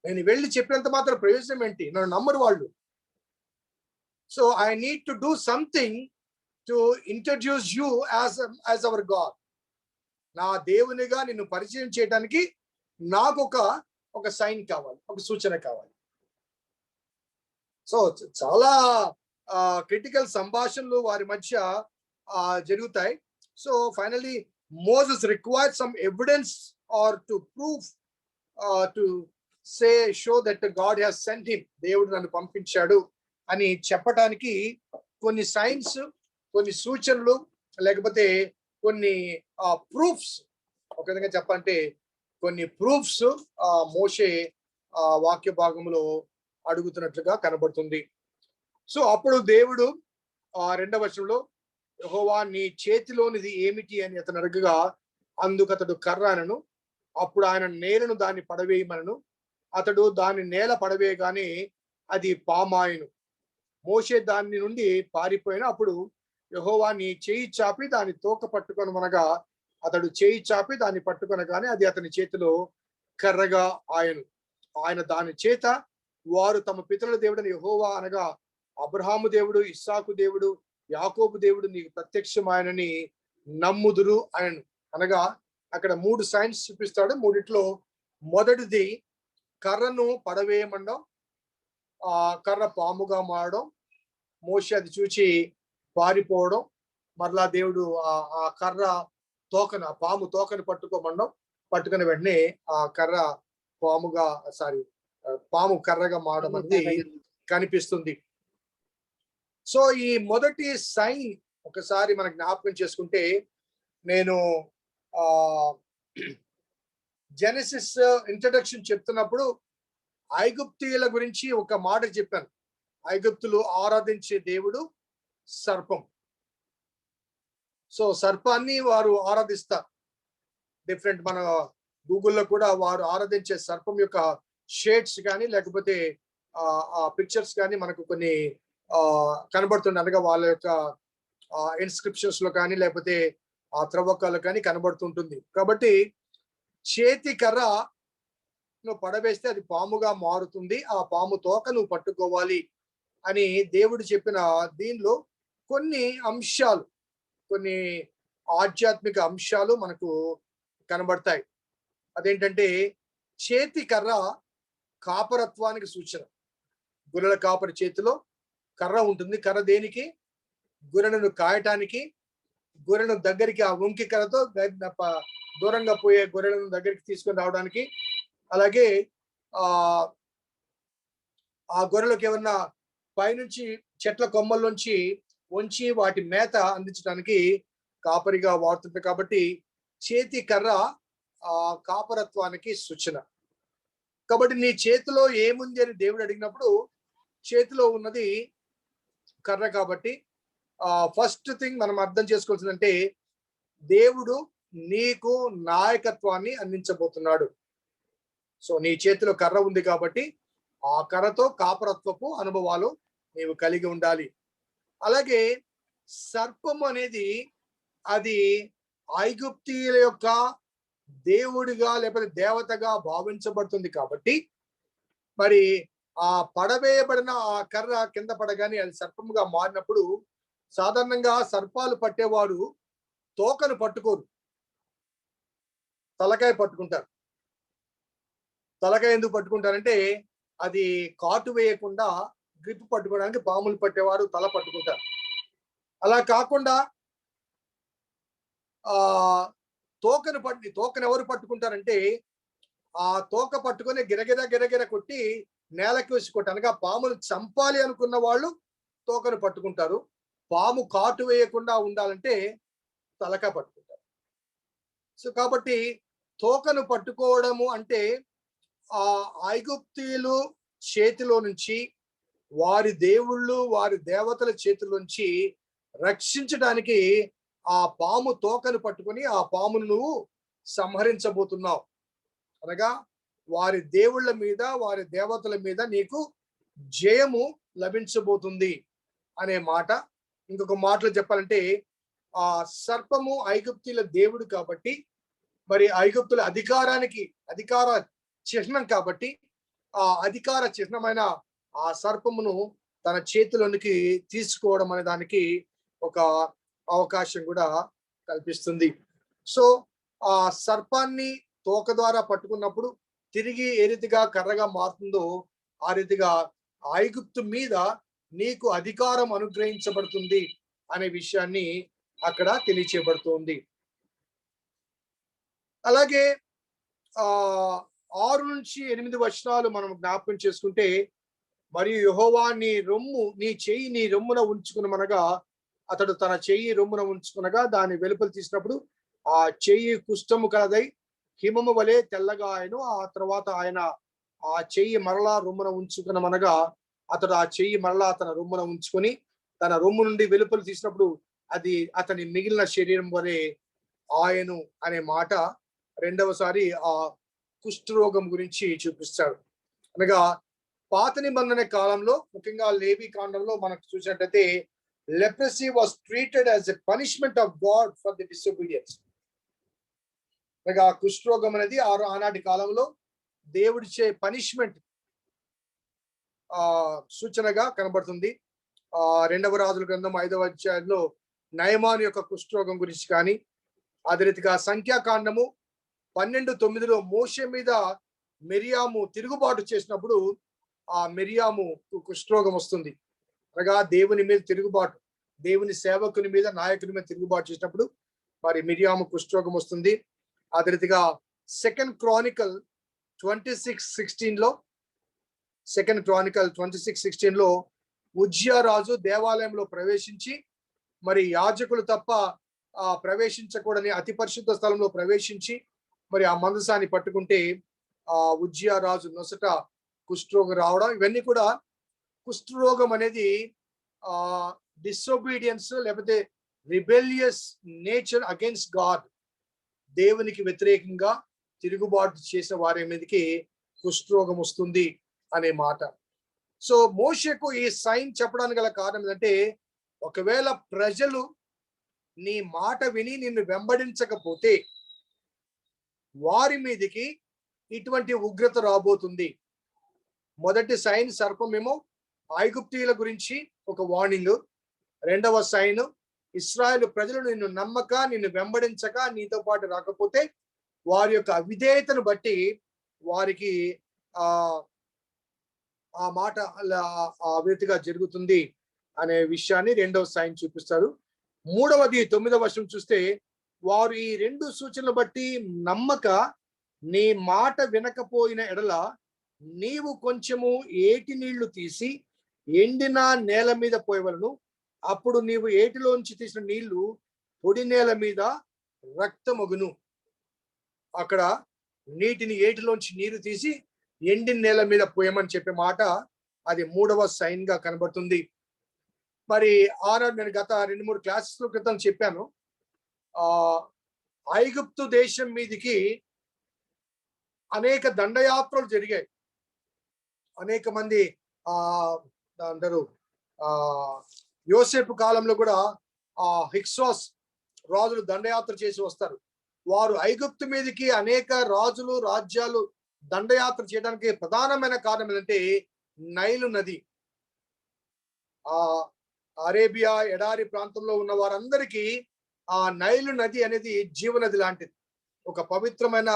నేను వెళ్ళి చెప్పినంత మాత్రం ప్రయోజనం ఏంటి? నన్ను నమ్మరు వాళ్ళు. So I need to do something to introduce you as our God. నా దేవునిగా నిన్ను పరిచయం చేయడానికి నాకు ఒక సైన్ కావాలి, ఒక సూచన కావాలి. సో చాలా క్రిటికల్ సంభాషణలు వారి మధ్య జరుగుతాయి. So finally Moses required some evidence are to prove to show that God has sent him, దేవుడు నన్ను పంపించాడు అని చెప్పడానికి కొన్ని సైన్స్, కొన్ని సూచనలు, లేకపోతే కొన్ని ప్రూఫ్స్, ఒక విధంగా చెప్పాలంటే కొన్ని ప్రూఫ్స్ మోషే వాక్య భాగంలో అడుగుతున్నట్లుగా కనబడుతుంది. సో అప్పుడు దేవుడు 2వ వచనంలో, యెహోవా నీ చేతిలోనిది ఏమిటి అని అతను అడగగా, అందుకు అతడు కర్ర అనను. అప్పుడు ఆయన నేలను దాన్ని పడవేయమనను. అతడు దాన్ని నేల పడవేయగానే అది పామాయను. మోషే దాని నుండి పారిపోయిన. అప్పుడు యెహోవా నీ చేయి చాపి దాన్ని తోక పట్టుకొనమనగా అతడు చేయి చాపి దాన్ని పట్టుకొనగానే అది అతని చేతిలో కర్రగా ఆయను. ఆయన దాని చేత వారు తమ పితరుల దేవుడని యెహోవా అనగా అబ్రహాము దేవుడు, ఇస్సాకు దేవుడు, యాకోబు దేవుడు నీకు ప్రత్యక్షమాయనని నమ్ముదురు ఆయను. అనగా అక్కడ 3 సైన్స్ చూపిస్తాడు. మూడిట్లో మొదటిది కర్రను పడవేయమండం, ఆ కర్ర పాముగా మారడం, మోషే అది చూచి పారిపోవడం, మరలా దేవుడు ఆ కర్ర తోకను, ఆ పాము తోకను పట్టుకోమండం, పట్టుకుని వెంటనే ఆ కర్ర పాము కర్రగా మారడం అనేది కనిపిస్తుంది. సో ఈ మొదటి సైన్ ఒకసారి మనం జ్ఞాపకం చేసుకుంటే, నేను జెనసిస్ ఇంట్రడక్షన్ చెప్తున్నప్పుడు ఐగుప్తీయుల గురించి ఒక మాట చెప్పాను. ఐగుప్తులు ఆరాధించే దేవుడు సర్పం. సో సర్పాన్ని వారు ఆరాధిస్తారు. డిఫరెంట్ మన గూగుల్లో కూడా వారు ఆరాధించే సర్పం యొక్క షేడ్స్ కానీ లేకపోతే ఆ పిక్చర్స్ కానీ మనకు కొన్ని కనబడుతుంది. అనగా వాళ్ళ యొక్క ఇన్స్క్రిప్షన్స్ లో కానీ లేకపోతే ఆ త్రవ్వకాలు కానీ కనబడుతుంటుంది. కాబట్టి చేతి కర్ర నువ్వు పడవేస్తే అది పాముగా మారుతుంది, ఆ పాము తోక నువ్వు పట్టుకోవాలి అని దేవుడు చెప్పిన దీనిలో కొన్ని అంశాలు, కొన్ని ఆధ్యాత్మిక అంశాలు మనకు కనబడతాయి. అదేంటంటే చేతి కర్ర కాపరత్వానికి సూచన. గొర్రెల కాపరి చేతిలో కర్ర ఉంటుంది. కర్ర దేనికి? గొర్రెలను కాయటానికి, గొర్రెను దగ్గరికి ఆ వంకి కర్రతో దూరంగా పోయే గొర్రెలను దగ్గరికి తీసుకొని రావడానికి, అలాగే ఆ గొర్రెలకు ఏమన్నా పైనుంచి చెట్ల కొమ్మల్లోంచి వంచి వాటి మేత అందించడానికి కాపరిగా వాడుతుంటారు. కాబట్టి చేతి కర్ర కాపరత్వానికి సూచన. కాబట్టి నీ చేతిలో ఏముంది అని దేవుడు అడిగినప్పుడు చేతిలో ఉన్నది కర్ర. కాబట్టి ఫస్ట్ థింగ్ మనం అర్థం చేసుకోవాల్సిందంటే దేవుడు నీకు నాయకత్వాన్ని అందించబోతున్నాడు. సో నీ చేతిలో కర్ర ఉంది కాబట్టి ఆ కర్రతో కాపరత్వపు అనుభవాలు నీవు కలిగి ఉండాలి. అలాగే సర్పం అనేది అది ఐగుప్తీయుల యొక్క దేవుడిగా లేకపోతే దేవతగా భావించబడుతుంది. కాబట్టి మరి ఆ పడవేయబడిన ఆ కర్ర కింద పడగానే అది సర్పముగా మారినప్పుడు సాధారణంగా సర్పాలు పట్టేవారు తోకను పట్టుకోరు, తలకాయ పట్టుకుంటారు. తలకాయ ఎందుకు పట్టుకుంటారంటే అది కాటు వేయకుండా గ్రిప్ పట్టుకోవడానికి పాములు పట్టేవారు తల పట్టుకుంటారు. అలా కాకుండా తోకను ఎవరు పట్టుకుంటారంటే ఆ తోక పట్టుకొని గిరగిర కొట్టి నేలకి వేసి కొట్టి, అనగా పామును చంపాలి అనుకున్న వాళ్ళు తోకను పట్టుకుంటారు. పాము కాటు వేయకుండా ఉండాలంటే తలక పట్టుకుంటారు. సో కాబట్టి తోకను పట్టుకోవడము అంటే ఆ ఐగుప్తీయులు చేతిలో నుంచి, వారి దేవుళ్ళు వారి దేవతల చేతిలో నుంచి రక్షించడానికి ఆ పాము తోకను పట్టుకొని ఆ పామును నువ్వు సంహరించబోతున్నావు. అనగా వారి దేవుళ్ళ మీద వారి దేవతల మీద నీకు జయము లభించబోతుంది అనే మాట. ఇంకొక మాటలో చెప్పాలంటే ఆ సర్పము ఐగుప్తుల దేవుడు కాబట్టి, మరి ఐగుప్తుల అధికార చిహ్నం కాబట్టి ఆ అధికార చిహ్నమైన ఆ సర్పమును తన చేతిలోనికి తీసుకోవడం అనే దానికి ఒక అవకాశం కూడా కల్పిస్తుంది. సో ఆ సర్పాన్ని తోక ద్వారా పట్టుకున్నప్పుడు తిరిగి ఏ రీతిగా కర్రగా మారుతుందో ఆ రీతిగా ఐగుప్తు మీద నీకు అధికారం అనుగ్రహించబడుతుంది అనే విషయాన్ని అక్కడ తెలియచేయబడుతుంది. అలాగే 6 నుంచి 8 వచనాలు మనం జ్ఞాపకం చేసుకుంటే, మరియు యెహోవా నీ చెయ్యి నీ రొమ్మున ఉంచుకునమనగా అతడు తన చెయ్యి రొమ్మున ఉంచుకునగా దాన్ని వెలుపల తీసినప్పుడు ఆ చెయ్యి కుష్ఠము కలదై హిమము వలె తెల్లగా ఆయను. ఆ తర్వాత ఆయన ఆ చెయ్యి మరలా రొమ్మున ఉంచుకునమనగా అతడు ఆ చెయ్యి మరలా తన రొమ్మున ఉంచుకొని తన రొమ్ము నుండి వెలుపల తీసినప్పుడు అది అతని మిగిలిన శరీరం వలె ఆయను అనే మాట రెండవసారి ఆ కుష్ఠరోగం గురించి చూపిస్తాడు. అనగా పాత నిబంధన కాలంలో ముఖ్యంగా లేవి కాండంలో మనకు చూసినట్టయితే leprosy was treated as a punishment of God for the disobedience. అనగా కుష్ఠరోగం అనేది ఆనాటి కాలంలో దేవుడిచ్చే పనిష్మెంట్ సూచనగా కనబడుతుంది. 2వ రాజుల గ్రంథం 5వ అధ్యాయంలో నయమాను యొక్క కుష్ఠరోగం గురించి కానీ, అదే రీతిగా సంఖ్యాకాండము 12:9లో మోషే మీద మిరియాము తిరుగుబాటు చేసినప్పుడు ఆ మిరియాము కుష్ఠరోగం వస్తుంది. అనగా దేవుని మీద తిరుగుబాటు, దేవుని సేవకుని మీద నాయకుని మీద తిరుగుబాటు చేసినప్పుడు మరి మిరియాము కుష్ఠరోగం వస్తుంది. అదే రీతిగా 2 క్రానికల్ 26:16లో ఉజ్జియా రాజు దేవాలయంలో ప్రవేశించి మరి యాజకులు తప్ప ప్రవేశించకూడని అతి పరిశుద్ధ స్థలంలో ప్రవేశించి మరి ఆ మందసాన్ని పట్టుకుంటే ఆ ఉజ్జియా రాజు నొసట కుష్ఠరోగం రావడం, ఇవన్నీ కూడా కుష్ఠరోగం అనేది డిసొబీడియన్స్ లేకపోతే రిబెలియస్ నేచర్ అగైన్స్ గాడ్, దేవునికి వ్యతిరేకంగా తిరుగుబాటు చేసిన వారి మీదకి కుష్ఠరోగం వస్తుంది అనే మాట. సో మోషేకు ఈ సైన్ చెప్పడానికి గల కారణం ఏంటంటే, ఒకవేళ ప్రజలు నీ మాట విని నిన్ను వెంబడించకపోతే వారి మీదకి ఇటువంటి ఉగ్రత రాబోతుంది. మొదటి సైన్ సర్పమేమో ఐగుప్తీయుల గురించి ఒక వార్నింగ్. రెండవ సైన్ ఇశ్రాయేలు ప్రజలు నిన్ను నమ్మక, నిన్ను వెంబడించక, నీతో పాటు రాకపోతే వారి యొక్క అవిధేయతను బట్టి వారికి ఆ మాట ఆ రీతిగా జరుగుతుంది అనే విషయాన్ని రెండవ సైన్ చూపిస్తారు. మూడవది 9వ వచనం చూస్తే, వారు ఈ రెండు సూచనలు బట్టి నమ్మక నీ మాట వినకపోయిన ఎడల నీవు కొంచెము ఏటి నీళ్లు తీసి ఎండిన నేల మీద పోయవలను, అప్పుడు నీవు ఏటిలోంచి తీసిన నీళ్లు పొడి నేల మీద రక్తమగును. అక్కడ నీటిని ఏటిలోంచి నీరు తీసి ఎండిన నేల మీద పోయమని చెప్పే మాట అది మూడవ సైన్ గా కనబడుతుంది. మరి ఆనాడు నేను గత 2-3 క్లాసెస్ క్రితం చెప్పాను, ఐగుప్తు దేశం మీదికి అనేక దండయాత్రలు జరిగాయి. అనేక మంది అందరూ యోసేపు కాలంలో కూడా హిక్సాస్ రాజులు దండయాత్ర చేసి వస్తారు. వారు ఐగుప్తు మీదకి అనేక రాజులు రాజ్యాలు దండయాత్ర చేయడానికి ప్రధానమైన కారణం ఏంటంటే నైలు నది. అరేబియా ఎడారి ప్రాంతంలో ఉన్న వారందరికీ ఆ నైలు నది అనేది జీవనది లాంటిది, ఒక పవిత్రమైన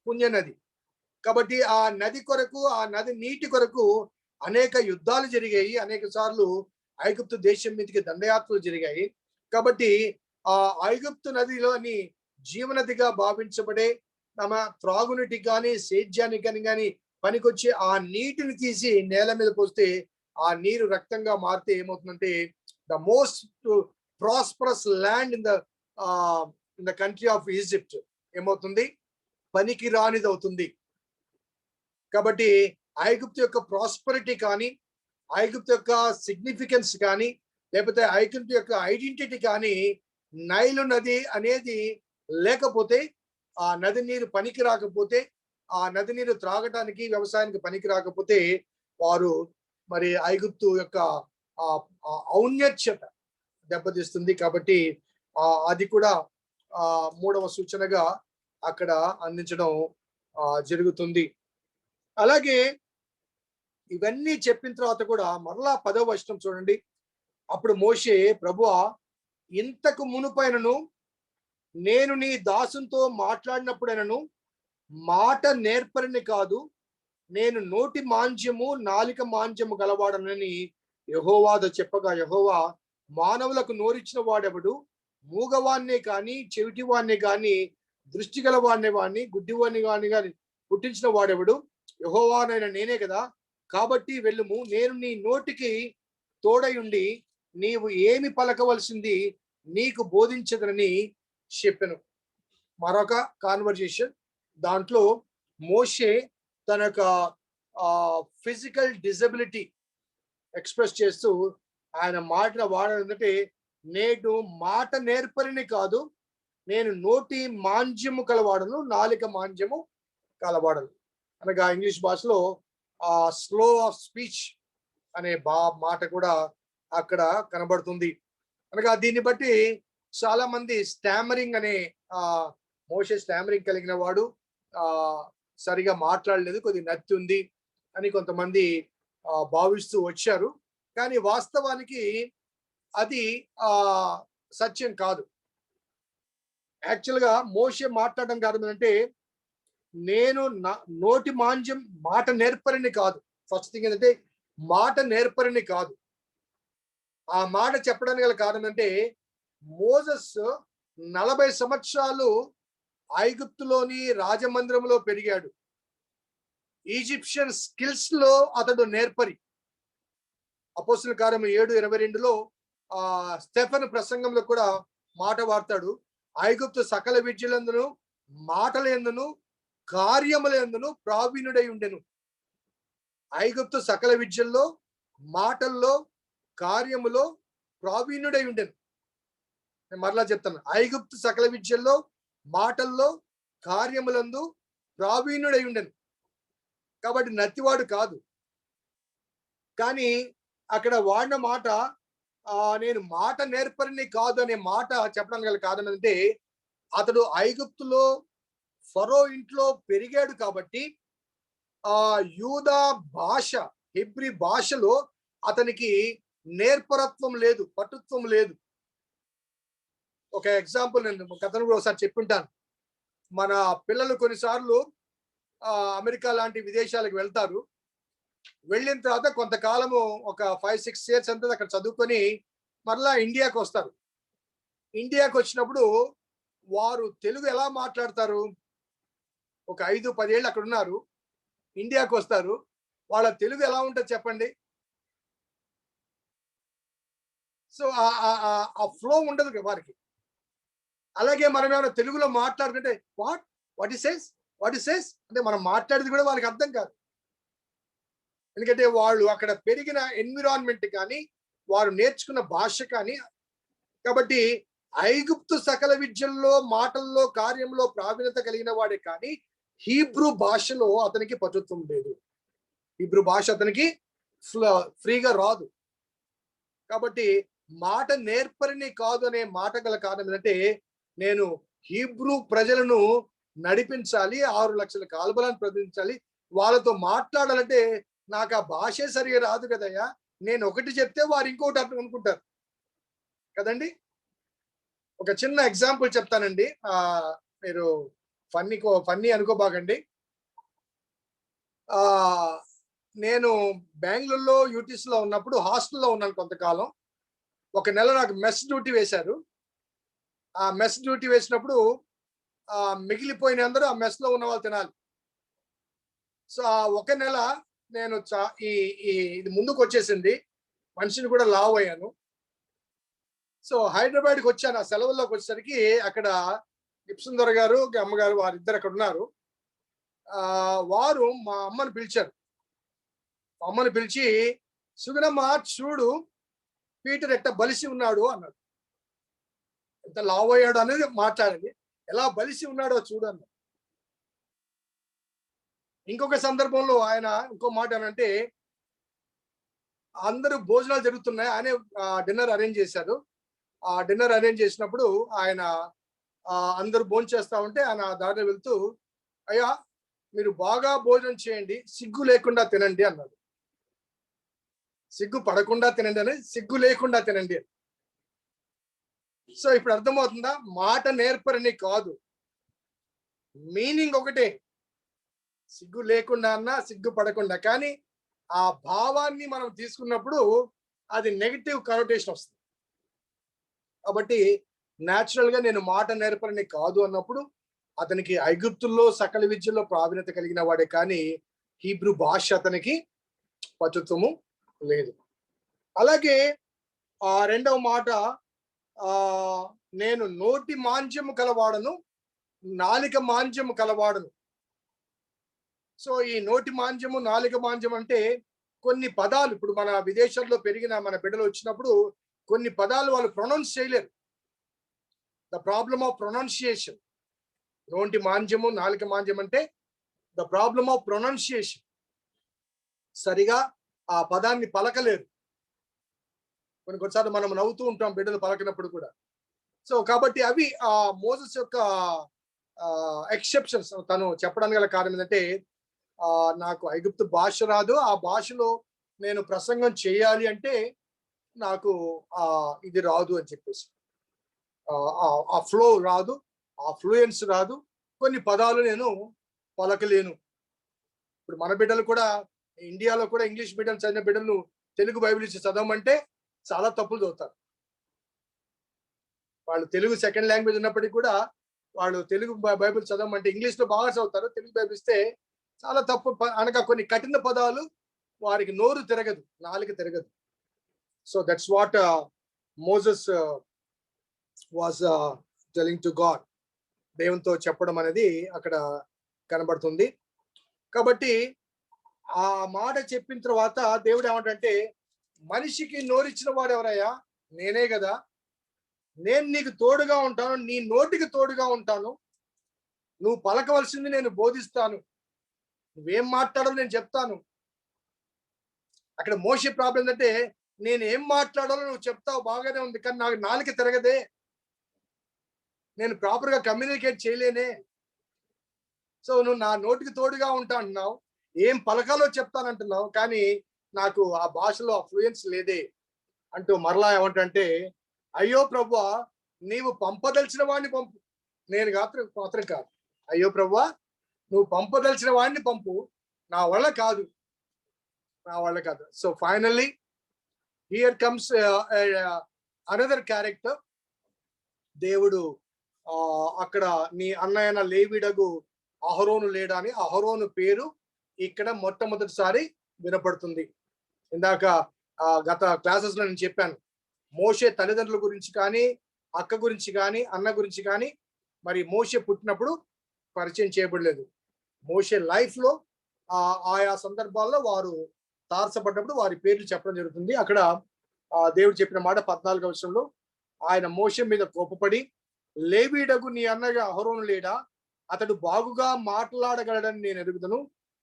పుణ్య నది. కాబట్టి ఆ నది కొరకు, ఆ నది నీటి కొరకు అనేక యుద్ధాలు జరిగాయి. అనేక సార్లు ఐగుప్తు దేశం మీదకి దండయాత్రలు జరిగాయి. కాబట్టి ఆ ఐగుప్తు నదిలోని జీవనదిగా భావించబడే తమ త్రాగునీటికి కానీ సేద్యానికి కానీ పనికొచ్చి ఆ నీటిని తీసి నేల మీద పోస్తే ఆ నీరు రక్తంగా మారితే ఏమవుతుందంటే the most prosperous land in the country of Egypt ఏమవుతుంది, పనికి రానిది అవుతుంది. కాబట్టి ఐగుప్తు యొక్క ప్రాస్పరిటీ కానీ, ఐగుప్తు యొక్క సిగ్నిఫికెన్స్ కానీ, లేకపోతే ఐగుప్తు యొక్క ఐడెంటిటీ కానీ నైలు నది అనేది లేకపోతే, ఆ నది నీరు పనికి రాకపోతే, ఆ నది నీరు త్రాగటానికి వ్యవసాయానికి పనికి రాకపోతే వారు మరి ఐగుప్తు యొక్క ఔన్నత్యత దెబ్బతీస్తుంది. కాబట్టి అది కూడా మూడవ సూచనగా అక్కడ అందించడం జరుగుతుంది. అలాగే ఇవన్నీ చెప్పిన తర్వాత కూడా మరలా 10వ వచనం చూడండి. అప్పుడు మోషే, ప్రభువా, ఇంతకు మునుపైనను నేను నీ దాసునితో మాట్లాడినప్పుడైనను మాట నేర్పరిని కాదు, నేను నోటి మాంద్యము నాలిక మాంద్యము గలవాడనని యెహోవాతో చెప్పగా, యెహోవా, మానవులకు నోరిచ్చిన వాడెవడు, మూగవాన్నే కానీ చెవిటివాన్నే కానీ దృష్టి గలవాడిని గుడ్డివాణ్ణి కానీ పుట్టించిన వాడెవడు, యెహోవానైన నేనే కదా. కాబట్టి వెళ్ళుము, నేను నీ నోటికి తోడయుండి నీవు ఏమి పలకవలసింది నీకు బోధించదనని చెప్పెను. మరొక కాన్వర్జేషన్, దాంట్లో మోషే తన యొక్క ఫిజికల్ డిజబిలిటీ ఎక్స్ప్రెస్ చేస్తూ ఆయన మాట వాడంటే, నేడు మాట నేర్పరిని కాదు, నేను నోటి మాంద్యము కలవాడను, నాలిక మాంద్యము కలవాడను. అనగా ఇంగ్లీష్ భాషలో స్లో ఆఫ్ స్పీచ్ అనే మాట కూడా అక్కడ కనబడుతుంది. అనగా దీన్ని బట్టి చాలా మంది స్టామరింగ్ అనే మోషే స్టామరింగ్ కలిగిన వాడు, సరిగా మాట్లాడలేదు, కొద్ది నత్తి ఉంది అని కొంతమంది భావిస్తూ వచ్చారు. కానీ వాస్తవానికి అది సత్యం కాదు. యాక్చువల్గా మోషే మాట్లాడడం కారణం అంటే, నేను నోటి మాంద్యం మాట నేర్పరిని కాదు. ఫస్ట్ థింగ్ ఏంటంటే మాట నేర్పరిని కాదు. ఆ మాట చెప్పడానికి గల కారణం అంటే, మోసెస్ 40 సంవత్సరాలు ఐగుప్తులోని రాజమందిరంలో పెరిగాడు. ఈజిప్షియన్ స్కిల్స్ లో అతడు నేర్పరి. అపోస్తుల కార్యం 7:22లో స్టెఫెను ప్రసంగంలో కూడా మాట వాడతాడు, ఐగుప్తు సకల విద్యలందును మాటలందును కార్యములందును ప్రావీణుడై ఉండెను. ఐగుప్తు సకల విద్యల్లో, మాటల్లో, కార్యములో ప్రావీణ్యుడై ఉండెను. నేను మరలా చెప్తాను, ఐగుప్తు సకల విద్యల్లో, మాటల్లో, కార్యములందు ప్రావీణ్యుడై ఉండెను. కాబట్టి నత్తివాడు కాదు. కానీ అక్కడ వాడిన మాట, నేను మాట నేర్పరిని కాదు అనే మాట చెప్పడానికి గల కారణం ఏంటంటే, అతడు ఐగుప్తులో ఫరో ఇంట్లో పెరిగాడు కాబట్టి యూదా భాష, హెబ్రీ భాషలో అతనికి నేర్పరత్వం లేదు, పటుత్వం లేదు. ఒక ఎగ్జాంపుల్ నేను గతంలో కూడా ఒకసారి చెప్పుంటాను. మన పిల్లలు కొన్నిసార్లు అమెరికా లాంటి విదేశాలకు వెళ్తారు. వెళ్ళిన తర్వాత కొంతకాలము ఒక 5-6 years అంతా అక్కడ చదువుకొని మరలా ఇండియాకి వస్తారు. ఇండియాకి వచ్చినప్పుడు వారు తెలుగు ఎలా మాట్లాడతారు? ఒక 5-10 ఏళ్ళు అక్కడ ఉన్నారు, ఇండియాకి వస్తారు, వాళ్ళ తెలుగు ఎలా ఉంటుంది చెప్పండి? సో ఆ ఫ్లో ఉండదు వారికి. అలాగే మనం ఏమైనా తెలుగులో మాట్లాడుకుంటే వాట్ ఇస్ సేస్ అంటే మనం మాట్లాడేది కూడా వాళ్ళకి అర్థం కాదు. ఎందుకంటే వాళ్ళు అక్కడ పెరిగిన ఎన్విరాన్మెంట్ కానీ, వారు నేర్చుకున్న భాష కానీ. కాబట్టి ఐగుప్తు సకల విద్యల్లో, మాటల్లో, కార్యంలో ప్రావీణ్యత కలిగిన వాడే కానీ హీబ్రూ భాషలో అతనికి పటుత్వం లేదు. హీబ్రూ భాష అతనికి ఫ్రీగా రాదు. కాబట్టి మాట నేర్పరిని కాదు అనే మాట గల కారణం ఏంటంటే, నేను హీబ్రూ ప్రజలను నడిపించాలి, 6 లక్షల కాల్బలాన్ని ప్రదర్శించాలి, వాళ్ళతో మాట్లాడాలంటే నాకు ఆ భాషే సరిగా రాదు కదయ్యా, నేను ఒకటి చెప్తే వారు ఇంకోటి అర్థం అనుకుంటారు కదండి. ఒక చిన్న ఎగ్జాంపుల్ చెప్తానండి, మీరు ఫన్నీ అనుకోబాగండి. నేను బెంగళూరులో యూటీస్ లో ఉన్నప్పుడు హాస్టల్లో ఉన్నాను కొంతకాలం. ఒక నెల నాకు మెస్ డ్యూటీ వేశారు. ఆ మెస్ డ్యూటీ వేసినప్పుడు మిగిలిపోయిన అందరూ ఆ మెస్ లో ఉన్న వాళ్ళు తినాలి. సో ఆ ఒక నెల నేను ఇది ముందుకు వచ్చేసింది, మనిషిని కూడా లావ్ అయ్యాను. సో హైదరాబాద్కి వచ్చాను. ఆ సెలవుల్లోకి వచ్చేసరికి అక్కడ గిప్సుందర్ గారు, అమ్మగారు, వారిద్దరు అక్కడ ఉన్నారు. వారు మా అమ్మని పిలిచారు. అమ్మని పిలిచి, సుగుణమ్మ చూడు పీటర్ ఎట్ట బలిసి ఉన్నాడు అన్నాడు. ఎంత లావ్ అయ్యాడు అనేది మాట్లాడండి, ఎలా బలిసి ఉన్నాడో చూడన్న. ఇంకొక సందర్భంలో ఆయన ఇంకో మాట ఏమంటే, అందరూ భోజనాలు జరుగుతున్నాయి, ఆయనే డిన్నర్ అరేంజ్ చేశారు. ఆ డిన్నర్ అరేంజ్ చేసినప్పుడు ఆయన అందరూ భోజనం చేస్తా ఉంటే ఆయన దారిలో వెళ్తూ, అయ్యా మీరు బాగా భోజనం చేయండి, సిగ్గు లేకుండా తినండి అన్నాడు. సిగ్గు పడకుండా తినండి అని, సిగ్గు లేకుండా తినండి అని. సో ఇప్పుడు అర్థమవుతుందా? మాట నేర్పరని కాదు, మీనింగ్ ఒకటే, సిగ్గు లేకుండా అన్నా, సిగ్గు పడకుండా. కానీ ఆ భావాన్ని మనం తీసుకున్నప్పుడు అది నెగిటివ్ కనోటేషన్ వస్తుంది. కాబట్టి న్యాచురల్ గా నేను మాట నేర్పరని కాదు అన్నప్పుడు అతనికి ఐగుప్తుల్లో సకల విద్యలో ప్రావీణ్యత కలిగిన వాడే కానీ హీబ్రూ భాష అతనికి పటుత్వము లేదు. అలాగే రెండవ మాట, నేను నోటి మాంద్యము కలవాడను, నాలిక మాంద్యము కలవాడను. సో ఈ నోటి మాంద్యము, నాలిక మాంద్యం అంటే కొన్ని పదాలు, ఇప్పుడు మన విదేశాల్లో పెరిగిన మన బిడ్డలు వచ్చినప్పుడు కొన్ని పదాలు వాళ్ళు ప్రొనౌన్స్ చేయలేరు. The problem of pronunciation. నోటి మాంద్యము, నాలిక మాంద్యం అంటే ద ప్రాబ్లమ్ ఆఫ్ ప్రొనౌన్సియేషన్. సరిగా ఆ పదాన్ని పలకలేరు. కొన్నిసార్లు మనం నవ్వుతూ ఉంటాం బిడ్డలు పలకినప్పుడు కూడా. సో కాబట్టి అవి మోసెస్ యొక్క ఎక్సెప్షన్స్. తను చెప్పడానికి గల కారణం ఏంటంటే, నాకు ఐగుప్తు భాష రాదు, ఆ భాషలో నేను ప్రసంగం చేయాలి అంటే నాకు ఇది రాదు అని చెప్పేసి, ఆ ఫ్లో రాదు, ఆ ఫ్లూయెన్స్ రాదు, కొన్ని పదాలు నేను పలకలేను. ఇప్పుడు మన బిడ్డలు కూడా, ఇండియాలో కూడా ఇంగ్లీష్ మీడియం చదివిన బిడ్డలు తెలుగు బైబిల్ ఇచ్చి చదవమంటే చాలా తప్పులు చదువుతారు. వాళ్ళు తెలుగు సెకండ్ లాంగ్వేజ్ ఉన్నప్పటికీ కూడా వాళ్ళు తెలుగు బైబిల్ చదవమంటే ఇంగ్లీష్లో బాగా చదువుతారు, తెలుగు బైబిల్ ఇస్తే చాలా తప్పు అనగా కొన్ని కఠిన పదాలు వారికి నోరు తిరగదు, నాలుక తిరగదు. So that's what Moses was telling to God. దేవునితో చెప్పడం అనేది అక్కడ కనబడుతుంది. కాబట్టి ఆ మాట చెప్పిన తర్వాత దేవుడు ఏమంటే, మనిషికి నోరిచ్చిన వాడు ఎవరయ్యా? నేనే కదా. నేను నీకు తోడుగా ఉంటాను, నీ నోటికి తోడుగా ఉంటాను. నువ్వు పలకవలసింది నేను బోధిస్తాను, నువ్వేం మాట్లాడాలో నేను చెప్తాను. అక్కడ మోషే ప్రాబ్లం ఏంటంటే, నేను ఏం మాట్లాడాలో నువ్వు చెప్తావు, బాగానే ఉంది, కానీ నాకు నాలుక తిరగదే, నేను ప్రాపర్ గా కమ్యూనికేట్ చేయలేనే. సో నువ్వు నా నోటికి తోడుగా ఉంటా అంటున్నావు, ఏం పలకాలో చెప్తానంటున్నావు, కానీ నాకు ఆ భాషలో ఆ ఫ్లూయెన్స్ లేదే అంటూ మరలా ఏమంటే, అయ్యో ప్రభువా, నీవు పంపదలిచిన వాడిని పంపు, నేను మాత్రం కాదు. అయ్యో ప్రభువా, నువ్వు పంపదలిచిన వాడిని పంపు, నా వల్ల కాదు, నా వల్ల కాదు. So finally here comes another character. దేవుడు అక్కడ నీ అన్నయ్యన లేవిడగు అహరోను లేడని, అహరోను పేరు ఇక్కడ మొట్టమొదటిసారి వినపడుతుంది. ఇందాక గత క్లాసెస్ లో నేను చెప్పాను, మోషే తల్లిదండ్రుల గురించి కానీ, అక్క గురించి కానీ, అన్న గురించి కానీ మరి మోషే పుట్టినప్పుడు పరిచయం చేయబడలేదు. మోషే లైఫ్ లో ఆయా సందర్భాల్లో వారు తారసపడ్డప్పుడు వారి పేర్లు చెప్పడం జరుగుతుంది. అక్కడ దేవుడు చెప్పిన మాట 14వ వచనంలో, ఆయన మోషే మీద కోపపడి, లేవీడగు నీ అన్నగా అహరోను లేడా? అతడు బాగుగా మాట్లాడగలడని నేను ఎరుగుదను.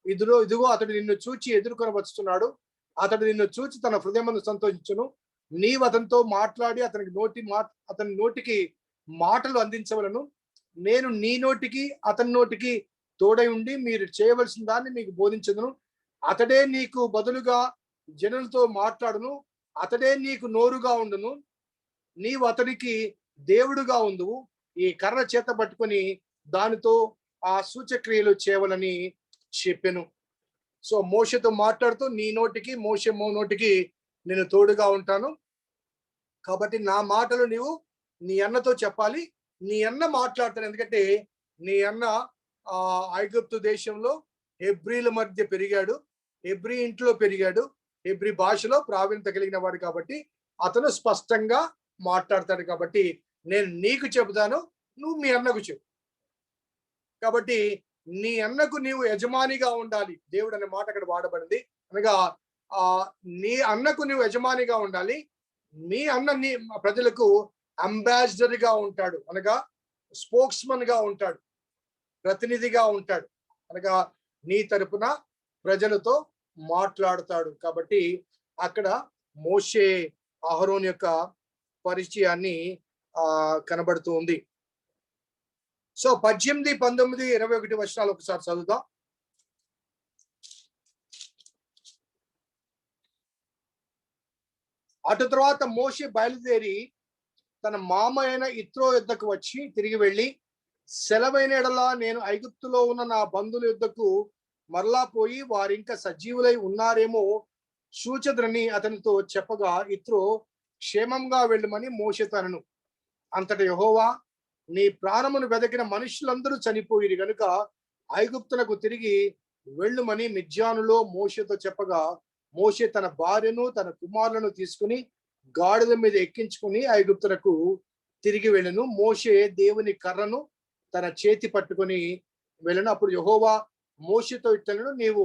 ఇదిగో అతడు నిన్ను చూచి ఎదుర్కొని వచ్చుతున్నాడు. అతడు నిన్ను చూచి తన హృదయమందు సంతోషించును. నీవు అతనితో మాట్లాడి అతని నోటికి మాటలు అందించవలను. నేను నీ నోటికి అతని నోటికి తోడై ఉండి మీరు చేయవలసిన దాన్ని మీకు బోధించదును. అతడే నీకు బదులుగా జనులతో మాట్లాడును. అతడే నీకు నోరుగా ఉండును. నీవు అతడికి దేవుడుగా ఉండువు. ఈ కర్ర చేత పట్టుకొని దానితో ఆ సూచక్రియలు చేయవలని చెప్పెను. సో మోషేతో మాట్లాడుతూ, నీ నోటికి మోషే నోటికి నేను తోడుగా ఉంటాను, కాబట్టి నా మాటలు నీవు నీ అన్నతో చెప్పాలి. నీ అన్న మాట్లాడతాను, ఎందుకంటే నీ అన్న ఐగుప్తు దేశంలో హెబ్రీల మధ్య పెరిగాడు, హెబ్రీ ఇంట్లో పెరిగాడు, హెబ్రీ భాషలో ప్రావీణ్యత కలిగిన వాడు, కాబట్టి అతను స్పష్టంగా మాట్లాడతాడు. కాబట్టి నేను నీకు చెబుతాను, నువ్వు మీ అన్నకు చెప్పు. కాబట్టి నీ అన్నకు నీవు యజమానిగా ఉండాలి. దేవుడు అనే మాట అక్కడ వాడబడింది. అనగా నీ అన్నకు నీవు యజమానిగా ఉండాలి. మీ అన్న నీ ప్రజలకు అంబాసిడర్ గా ఉంటాడు, అనగా స్పోక్స్మన్ గా ఉంటాడు, ప్రతినిధిగా ఉంటాడు, అనగా నీ తరపున ప్రజలతో మాట్లాడుతాడు. కాబట్టి అక్కడ మోషే అహరోన్ యొక్క పరిచయాన్ని కనబడుతూ ఉంది. సో 18, 19, 21 వచనాలు ఒకసారి చదువుదాం. అటు తర్వాత మోషే బయలుదేరి తన మామ అయిన ఇత్రో యుద్ధకు వచ్చి తిరిగి వెళ్ళి, సెలవైన ఎడలా నేను ఐగుప్తులో ఉన్న నా బంధువుల యుద్ధకు మరలా పోయి వారింకా సజీవులై ఉన్నారేమో చూచెదరని అతనితో చెప్పగా, ఇత్రో క్షేమంగా వెళ్ళమని మోషే తనను. అంతట యెహోవా, నీ ప్రాణమును వెదకిన మనుషులందరూ చనిపోయిరి గనుక ఐగుప్తునకు తిరిగి వెళ్ళుమని మిద్యానులో మోషేతో చెప్పగా, మోషే తన భార్యను తన కుమారులను తీసుకుని గాడిద మీద ఎక్కించుకుని ఐగుప్తునకు తిరిగి వెళ్ళను. మోషే దేవుని కర్రను తన చేతి పట్టుకొని వెళ్ళను. అప్పుడు యెహోవా మోషేతో ఇట్లనెను, నీవు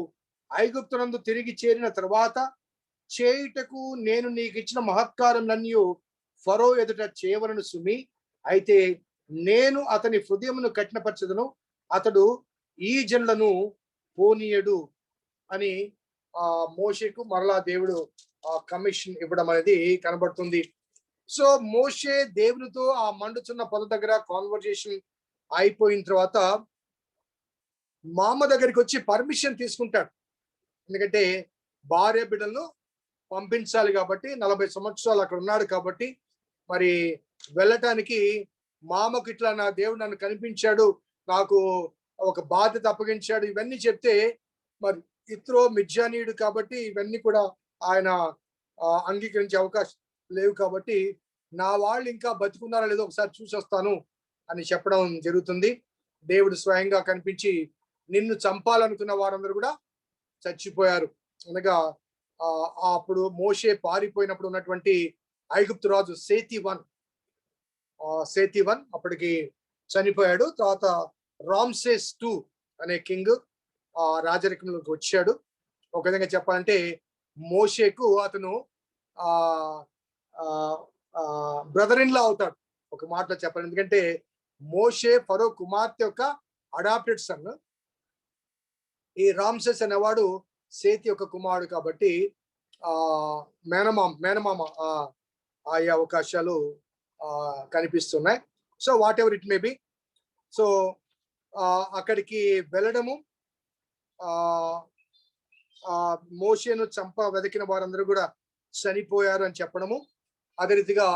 ఐగుప్తునందు తిరిగి చేరిన తర్వాత చేయుటకు నేను నీకు ఇచ్చిన మహత్కారం నన్ను ఫరో ఎదుట చేయవలను సుమి. అయితే నేను అతని హృదయమును కఠినపరచదును, అతడు ఈ జనులను పోనీయడు అని మోషేకు మరలా దేవుడు కమిషన్ ఇవ్వడం అనేది కనబడుతుంది. సో మోషే దేవునితో ఆ మండుచున్న పొద దగ్గర కాన్వర్జేషన్ అయిపోయిన తర్వాత మామ దగ్గరికి వచ్చి పర్మిషన్ తీసుకుంటాడు. ఎందుకంటే భార్య బిడ్డలను పంపించాలి కాబట్టి, 40 సంవత్సరాలు అక్కడ ఉన్నాడు కాబట్టి మరి వెళ్ళటానికి మామకు ఇట్లా నా దేవుడు నన్ను కనిపించాడు, నాకు ఒక బాధ్యత అప్పగించాడు, ఇవన్నీ చెప్తే మరి ఇత్రో మిద్యానీయుడు కాబట్టి ఇవన్నీ కూడా ఆయన అంగీకరించే అవకాశం లేవు. కాబట్టి నా వాళ్ళు ఇంకా బతికున్నారా లేదో ఒకసారి చూసొస్తాను అని చెప్పడం జరుగుతుంది. దేవుడు స్వయంగా కనిపించి, నిన్ను చంపాలనుకున్న వారందరూ కూడా చచ్చిపోయారు. అనగా అప్పుడు మోషే పారిపోయినప్పుడు ఉన్నటువంటి ఐగుప్తు రాజు సేతి వన్ అప్పటికి చనిపోయాడు. తర్వాత రామ్సేస్ II అనే కింగ్ రాజరికంలోకి వచ్చాడు. ఒక విధంగా చెప్పాలంటే మోషేకు అతను బ్రదర్ ఇన్ లా అవుతాడు ఒక మాటలో చెప్పాలి. ఎందుకంటే మోషే ఫరో కుమార్తె యొక్క అడాప్టెడ్ సన్, ఈ రామ్సెస్ అనేవాడు సేతి యొక్క కుమారుడు కాబట్టి మేనమామ అయ్యే అవకాశాలు కనిపిస్తున్నాయి. So what ever it may be. So అక్కడికి వెళ్ళడము, మోషేను వెతికిన వారందరూ కూడా చనిపోయారు అని చెప్పడము, అదే రీతిగా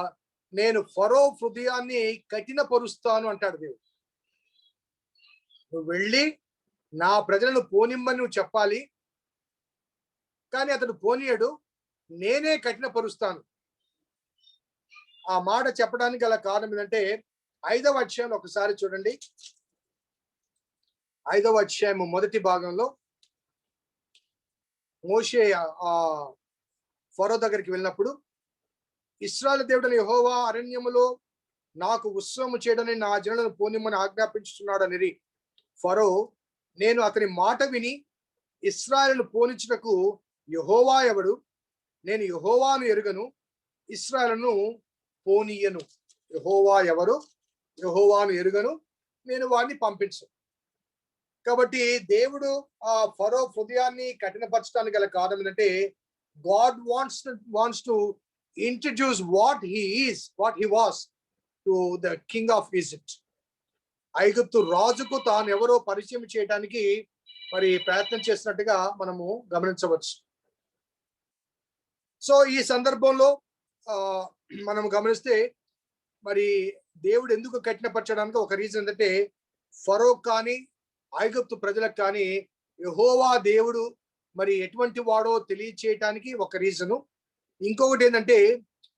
నేను ఫరో హృదయాన్ని కఠినపరుస్తాను అంటాడు దేవుడు. నువ్వు వెళ్ళి నా ప్రజలను పోనిమ్మని నువ్వు చెప్పాలి, కానీ అతడు పోనీయడు, నేనే కఠినపరుస్తాను. ఆ మాట చెప్పడానికి గల కారణం ఏంటంటే 5వ అధ్యాయంలో ఒకసారి చూడండి. 5వ అధ్యాయం మొదటి భాగంలో మోషే ఫరో దగ్గరికి వెళ్ళినప్పుడు, ఇశ్రాయేలు దేవుడైన యెహోవా అరణ్యములో నాకు ఉత్సవము చేయడని నా జనులను పోనిమ్మని ఆజ్ఞాపించుచున్నాడనిరి. ఫరో నేను అతని మాట విని ఇశ్రాయేలును పోనించుటకు యెహోవా ఎవడు? నేను యెహోవాను ఎరుగను, ఇశ్రాయేలును పోనీయను. యెహోవా ఎవరు? యెహోవాను ఎరుగను, నేను వాడిని పంపించు. కాబట్టి దేవుడు ఫరో హృదయాన్ని కఠినపరచడానికి గల కారణం ఏంటంటే God wants to introduce what he was to the king of Egypt. ఐగుప్తు రాజుకు తాను ఎవరో పరిచయం చేయడానికి మరి ప్రయత్నం చేసినట్టుగా మనము గమనించవచ్చు. సో ఈ సందర్భంలో మనం గమనిస్తే మరి దేవుడు ఎందుకు కఠినపరచడానికి ఒక రీజన్ ఏంటంటే ఫరో కానీ ఐగుప్తు ప్రజలకు కానీ యెహోవా దేవుడు మరి ఎటువంటి వాడో తెలియచేయటానికి ఒక రీజను. ఇంకొకటి ఏంటంటే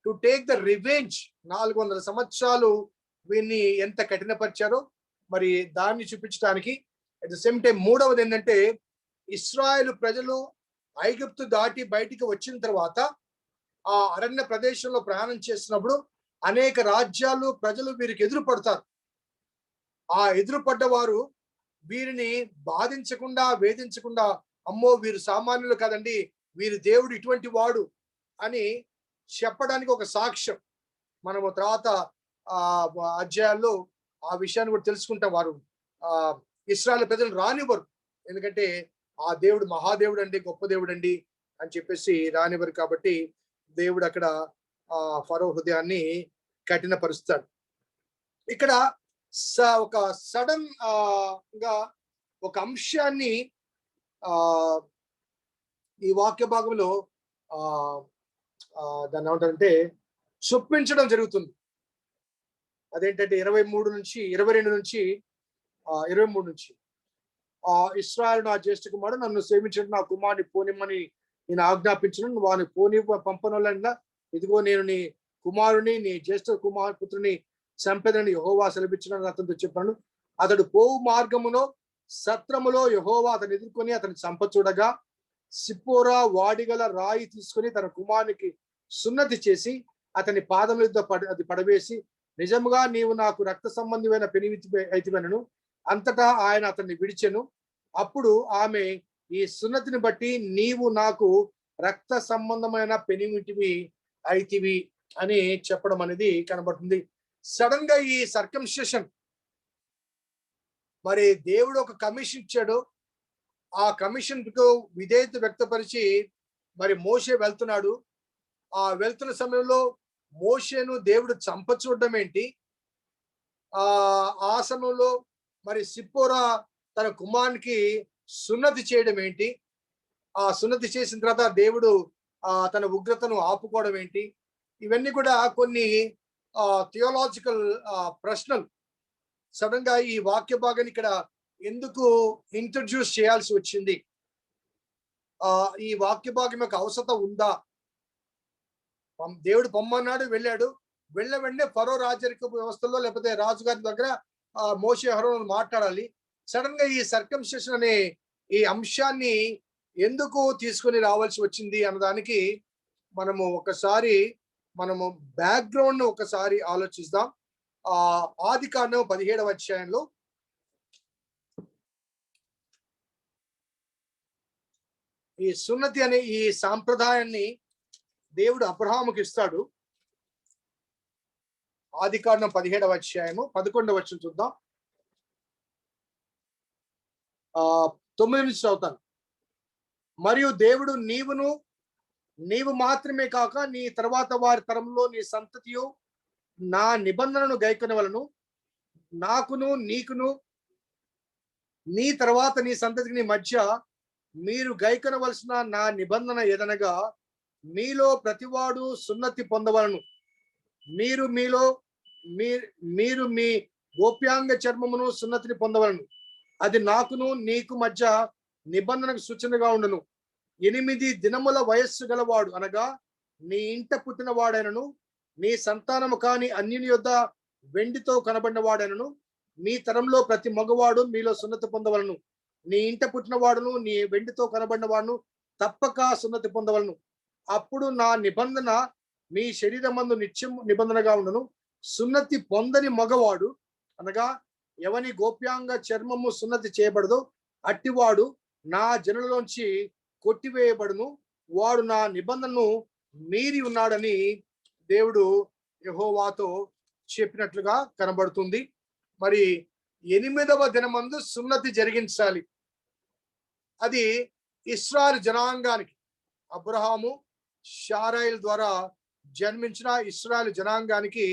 టు టేక్ ద రివెంజ్. 400 సంవత్సరాలు వీరిని ఎంత కఠినపరిచారో మరి దాన్ని చూపించడానికి. అట్ ద సేమ్ టైం మూడవది ఏంటంటే ఇశ్రాయేలు ప్రజలు ఐగుప్తు దాటి బయటికి వచ్చిన తర్వాత ఆ అరణ్య ప్రదేశంలో ప్రయాణం చేసినప్పుడు అనేక రాజ్యాలు ప్రజలు వీరికి ఎదురుపడతారు. ఆ ఎదురుపడ్డ వారు వీరిని బాధించకుండా వేధించకుండా, అమ్మో వీరు సామాన్యులు కాదండి, వీరి దేవుడు ఇటువంటి వాడు అని చెప్పడానికి ఒక సాక్ష్యం. మనము తర్వాత అధ్యాయాల్లో ఆ విషయాన్ని కూడా తెలుసుకుంటాం. వారు ఇశ్రాయేలు ప్రజలు రానివ్వరు, ఎందుకంటే ఆ దేవుడు మహాదేవుడు అండి, గొప్ప దేవుడు అండి అని చెప్పేసి రానివ్వరు. కాబట్టి దేవుడు అక్కడ ఫరో హృదయాన్ని కఠినపరుస్తాడు. ఇక్కడ ఒక సడన్ గా ఒక అంశాన్ని ఈ వాక్య భాగంలో దాన్ని ఏమంటారంటే చొప్పించడం జరుగుతుంది. అదేంటంటే 22 నుంచి 23 నుంచి ఇశ్రాయేలు నా జ్యేష్ఠ కుమారుడు, నన్ను సేవించడం నా కుమారుని పోనిమ్మని నేను ఆజ్ఞాపించను, వాని పోని పంపనోళ్ళ ఇదిగో నేను నీ కుమారుని నీ జ్యేష్ఠ పుత్రుని చంపెదని యెహోవా సెలవిచ్చునని అతనితో చెప్పాను. అతడు పోవు మార్గములో సత్రములో యెహోవా అతను ఎదుర్కొని అతని చంపచూడగా సిప్పోరా వాడిగల రాయి తీసుకొని తన కుమారునికి సున్నతి చేసి అతని పాదముల యుద్ధ అది పడవేసి, నిజముగా నీవు నాకు రక్త సంబంధమైన పెనిమితి అయితివెనను. అంతటా ఆయన అతన్ని విడిచెను. అప్పుడు ఆమె ఈ సున్నతిని బట్టి నీవు నాకు రక్త సంబంధమైన పెనిమిటివి అయితివి అని చెప్పడం అనేది కనబడుతుంది. సడన్ గా ఈ సర్కంసిషన్, మరి దేవుడు ఒక కమిషన్ ఇచ్చాడు. ఆ కమిషన్ కు విధేయత వ్యక్తపరిచి మరి మోషే వెళ్తున్నాడు. ఆ వెళ్తున్న సమయంలో మోషేను దేవుడు చంపచూడడం ఏంటి? ఆ సమయంలో మరి సిప్పోరా తన కుమారునికి సున్నతి చేయడం ఏంటి? ఆ సున్నతి చేసిన తర్వాత దేవుడు తన ఉగ్రతను ఆపుకోవడం ఏంటి? ఇవన్నీ కూడా కొన్ని థియోలాజికల్ ప్రశ్నలు. సడన్ గా ఈ వాక్య భాగాన్ని ఇక్కడ ఎందుకు ఇంట్రడ్యూస్ చేయాల్సి వచ్చింది? ఈ వాక్య భాగం యొక్క అవసరం ఉందా? దేవుడు పొమ్మన్నాడు, వెళ్ళాడు. వెంటనే ఫరో రాజరిక వ్యవస్థలో లేకపోతే రాజుగారి దగ్గర మోషే అహరోను మాట్లాడాలి. సడన్ గా ఈ సర్కంసిషన్ అనే ఈ అంశాన్ని ఎందుకు తీసుకొని రావాల్సి వచ్చింది అన్నదానికి మనము బ్యాక్గ్రౌండ్ ఒకసారి ఆలోచిద్దాం. ఆదికాండం 17వ అధ్యాయంలో ఈ సున్నతి అనే ఈ సాంప్రదాయాన్ని దేవుడు అబ్రహాముకి ఇస్తాడు. ఆదికాండం 17వ అధ్యాయము 11వ వచనం చూద్దాం. 9 నుంచి చదువుతాను. మరియు దేవుడు నీవు మాత్రమే కాక నీ తర్వాత వారి తరంలో నీ సంతతియు నా నిబంధనను గైకొనవలను, నాకును నీకును నీ తర్వాత నీ సంతతికి నీ మధ్య మీరు గైకొనవలసిన నా నిబంధన ఏదనగా, మీలో ప్రతివాడు సున్నతి పొందవలను. మీరు మీ గోప్యాంగ చర్మమును సున్నతిని పొందవలను. అది నాకును నీకు మధ్య నిబంధనకు సూచనగా ఉండును. 8 దినముల వయస్సు గలవాడు అనగా నీ ఇంట పుట్టిన వాడైనను, నీ సంతానము కాని అన్యుని యొద్ద వెండితో కనబడిన వాడైనను, మీ తరంలో ప్రతి మగవాడు మీలో సున్నతి పొందవలను. నీ ఇంట పుట్టిన వాడును నీ వెండితో కనబడిన వాడును తప్పక సున్నతి పొందవలను. అప్పుడు నా నిబంధన మీ శరీరమందు నిత్యం నిబంధనగా ఉండును. సున్నతి పొందని మగవాడు అనగా ఎవని గోప్యాంగ చర్మము సున్నతి చేయబడదో అట్టివాడు నా జనులలోంచి కొట్టివేయబడును. వాడు నా నిబంధనను మీరి ఉన్నాడని దేవుడు యెహోవాతో చెప్పినట్లుగా కనబడుతుంది. మరి 8వ దినమందు సున్నతి జరిగించాలి. అది ఇశ్రాయేలు జనాంగానికి, అబ్రహాము షారాయిల్ ద్వారా జన్మించిన ఇశ్రాయేలు జనాంగానికి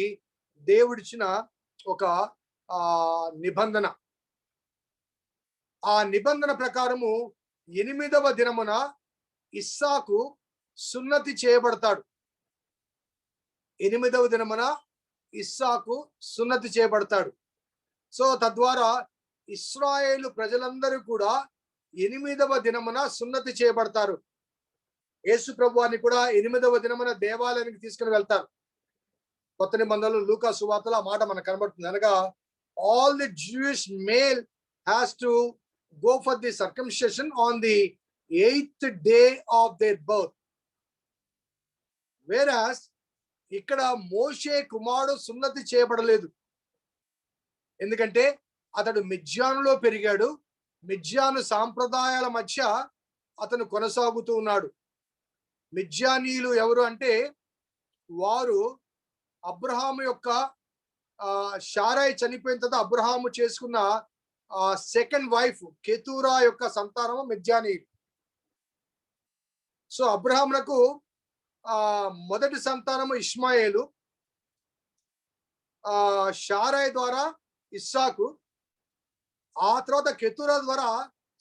దేవుడిచ్చిన ఒక నిబంధన. ఆ నిబంధన ప్రకారము 8వ దినమున ఇస్సాకు సున్నతి చేయబడతాడు. 8వ దినమున ఇస్సాకు సున్నతి చేయబడతాడు. సో తద్వారా ఇశ్రాయేలు ప్రజలందరూ కూడా 8వ దినమున సున్నతి చేయబడతారు. యేసు ప్రభువాన్ని కూడా 8వ దినమున దేవాలయానికి తీసుకుని వెళ్తారు. కొత్త నిబంధనలు లూకా సువార్తలో ఆ మాట మనకు కనబడుతుంది. అనగా all the Jewish male has to go for the circumcision on the 8th day of their birth. Whereas ఇక్కడ మోషే కుమారుడు సున్నతి చేయబడలేదు. ఎందుకంటే అతడు మిద్యానులో పెరిగాడు. మిద్యాను సాంప్రదాయాల మధ్య అతను కొనసాగుతూ ఉన్నాడు. మిద్యానీయులు ఎవరు అంటే వారు అబ్రహాము యొక్క షారాయి చనిపోయిన తర్వాత అబ్రహాము చేసుకున్న సెకండ్ వైఫ్ కెతూరా యొక్క సంతానము మిద్యానీయులు. సో అబ్రహామునకు మొదటి సంతానము ఇష్మాయేలు, షారాయి ద్వారా ఇస్సాకు, ఆ తర్వాత కెతూరా ద్వారా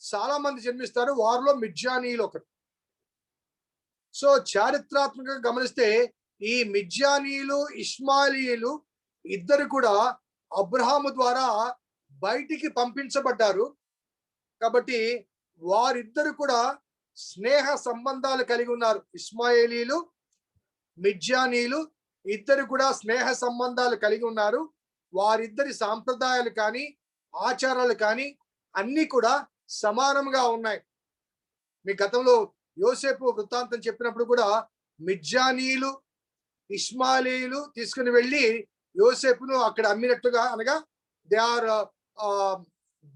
చాలా మంది జన్మిస్తారు. వారిలో మిద్యానీయులు ఒకరు. సో చారిత్రాత్మకంగా గమనిస్తే ఈ మిద్యానీయులు ఇష్మాయిలీయులు ఇద్దరు కూడా అబ్రహాము ద్వారా బయటికి పంపించబడ్డారు. కాబట్టి వారిద్దరు కూడా స్నేహ సంబంధాలు కలిగి ఉన్నారు. ఇష్మాయేలీలు మిద్యానీయులు ఇద్దరు కూడా స్నేహ సంబంధాలు కలిగి ఉన్నారు. వారిద్దరి సాంప్రదాయాలు కానీ ఆచారాలు కానీ అన్ని కూడా సమానంగా ఉన్నాయి. మీ గతంలో యోసేపు వృత్తాంతం చెప్పినప్పుడు కూడా మిద్యానీయులు ఇష్మాయేలీయులు తీసుకుని వెళ్ళి యోసేపును అక్కడ అమ్మినట్టుగా, అనగా they are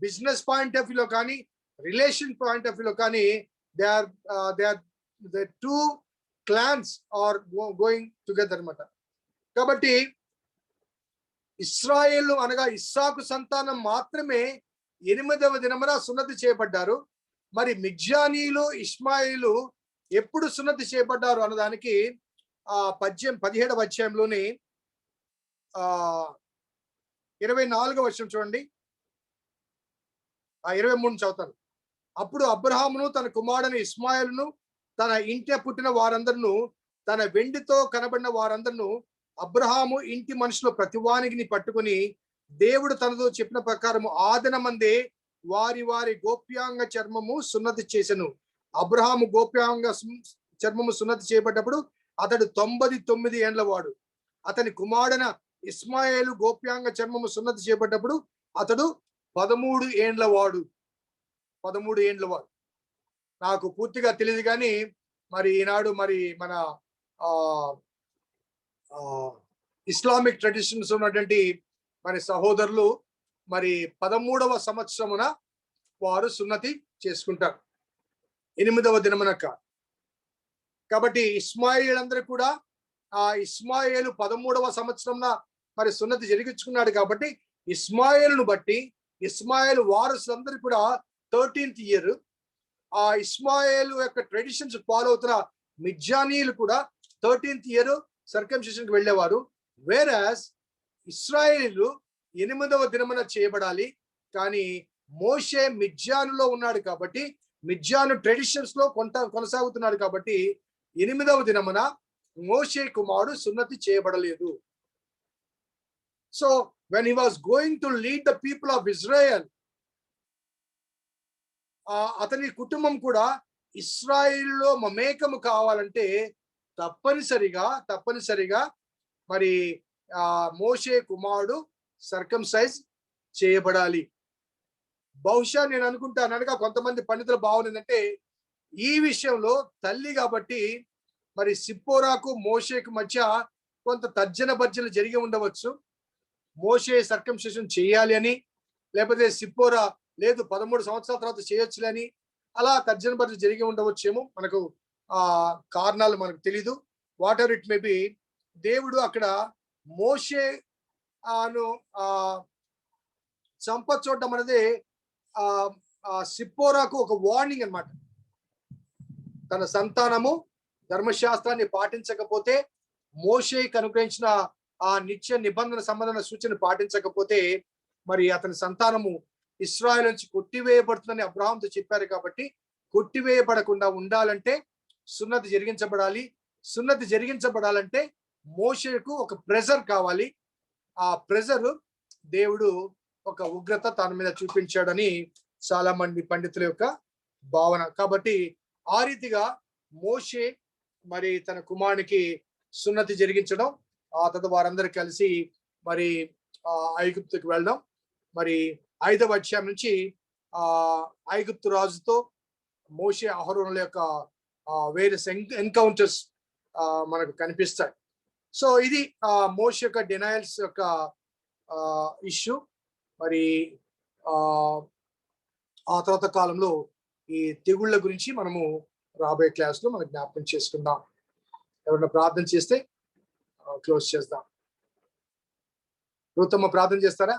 business point of వ్యూలో కానీ రిలేషన్ పాయింట్ ఆఫ్ వ్యూలో కానీ they are the two clans are going together అన్నమాట. కాబట్టి ఇశ్రాయేలు అనగా ఇస్సాకు సంతానం మాత్రమే 8వ దినమున సున్నతి చేయబడ్డారు. మరి మిద్యానీయులు ఇష్మాయిలు ఎప్పుడు సున్నతి చేయబడ్డారు అన్నదానికి 17వ అధ్యాయంలోని 24వ వచనం చూడండి. 23 చదువుతాను. అప్పుడు అబ్రహామును తన కుమారుని ఇష్మాయేలును తన ఇంట పుట్టిన వారందరిను తన వెండితో కనబడిన వారందరిను అబ్రహాము ఇంటి మనుషులు ప్రతివానికి పట్టుకుని దేవుడు తనతో చెప్పిన ప్రకారము ఆ దినమందే వారి వారి గోప్యాంగ చర్మము సున్నతి చేసెను. అబ్రహాము గోప్యాంగ చర్మము సున్నతి చేయబడ్డప్పుడు అతడు 99 ఏండ్ల వాడు. అతని కుమారుడైన ఇష్మాయేలు గోప్యాంగ చర్మము సున్నతి చేయబడ్డప్పుడు అతడు 13 ఏండ్ల వాడు. 13 ఏండ్ల వాడు. నాకు పూర్తిగా తెలియదు కానీ మరి ఈనాడు మరి మన ఇస్లామిక్ ట్రెడిషన్స్ ఉన్నటువంటి మరి సహోదరులు మరి 13వ సంవత్సరమున వారు సున్నతి చేసుకుంటారు. 8వ దినమున కాదు. కాబట్టి ఇస్మాయిలందరూ కూడా ఆ ఇస్మాయేలు 13వ సంవత్సరంలో మరి సున్నతి జరిగించుకున్నాడు. కాబట్టి ఇస్మాయిలును బట్టి ఇస్మాయిల్ వారసులందరూ కూడా 13th ఇయర్ ఆ ఇస్మాయిల్ యొక్క ట్రెడిషన్స్ ఫాలో అవుతున్న మిద్యానీయులు కూడా 13th ఇయర్ సర్కంసిషన్ కి వెళ్ళేవారు. వేరస్ ఇశ్రాయేలు 8వ దినమున చేయబడాలి. కానీ మోషే మిద్యానులో ఉన్నాడు కాబట్టి మిద్యాను ట్రెడిషన్స్ లో కొనసాగుతున్నాడు కాబట్టి 8వ దినమున మోషే కుమారుడు సున్నతి చేయబడలేదు. So when he was going to lead the people of Israel, అతని కుటుంబం కూడా ఇశ్రాయేలులో మమేకము కావాలంటే తప్పనిసరిగా మరి మోషే కుమారుడు సర్కంసైజ్ చేయబడాలి. బహుశా నేను అనుకుంటాను అనగా కొంతమంది పండితుల భావన ఏంటంటే ఈ విషయంలో తల్లి కాబట్టి మరి సిప్పోరాకు మోషేకు మధ్య కొంత తర్జన భర్జన జరిగి ఉండవచ్చు. మోషే సర్కంసిషన్ చేయాలి అని, లేకపోతే సిప్పోరా లేదు 13 సంవత్సరాల తర్వాత చేయొచ్చులని అలా తర్జన భర్జన జరిగి ఉండవచ్చేమో. మనకు కారణాలు మనకు తెలీదు. What ever it may be, దేవుడు అక్కడ మోషే చూడడం అనేది సిప్పోరాకు ఒక వార్నింగ్ అన్నమాట. తన సంతానము ధర్మశాస్త్రాన్ని పాటించకపోతే, మోషేకి అనుగ్రహించిన ఆ నిత్య నిబంధన సంబంధమైన సూచన పాటించకపోతే మరి అతని సంతానము ఇశ్రాయేలు నుంచి కొట్టివేయబడుతుందని అబ్రహాంతో చెప్పారు. కాబట్టి కొట్టివేయబడకుండా ఉండాలంటే సున్నతి జరిగించబడాలి. సున్నతి జరిగించబడాలంటే మోషేకు ఒక ప్రెజర్ కావాలి. ఆ ప్రెజర్ దేవుడు ఒక ఉగ్రత తన మీద చూపించాడని చాలా మంది పండితుల యొక్క భావన. కాబట్టి ఆ రీతిగా మోషే మరి తన కుమారునికి సున్నతి జరిగించడం, ఆ తర్వాత వారందరూ కలిసి మరి ఐగుప్తుకి వెళ్ళడం. మరి 5వ అధ్యాయం నుంచి ఐగుప్తు రాజుతో మోషే అహరోనుల యొక్క వేరియస్ ఎన్కౌంటర్స్ మనకు కనిపిస్తాయి. సో ఇది మోషే యొక్క డినయల్స్ యొక్క ఇష్యూ. మరి ఆ తర్వాత కాలంలో ఈ తెగుళ్ళ గురించి మనము రాబోయే క్లాస్ లో మనం జ్ఞాపకం చేసుకుందాం. ఎవరైనా ప్రార్థన చేస్తే క్లోజ్ చేద్దాం. రూతమ్మ ప్రార్థన చేస్తారా?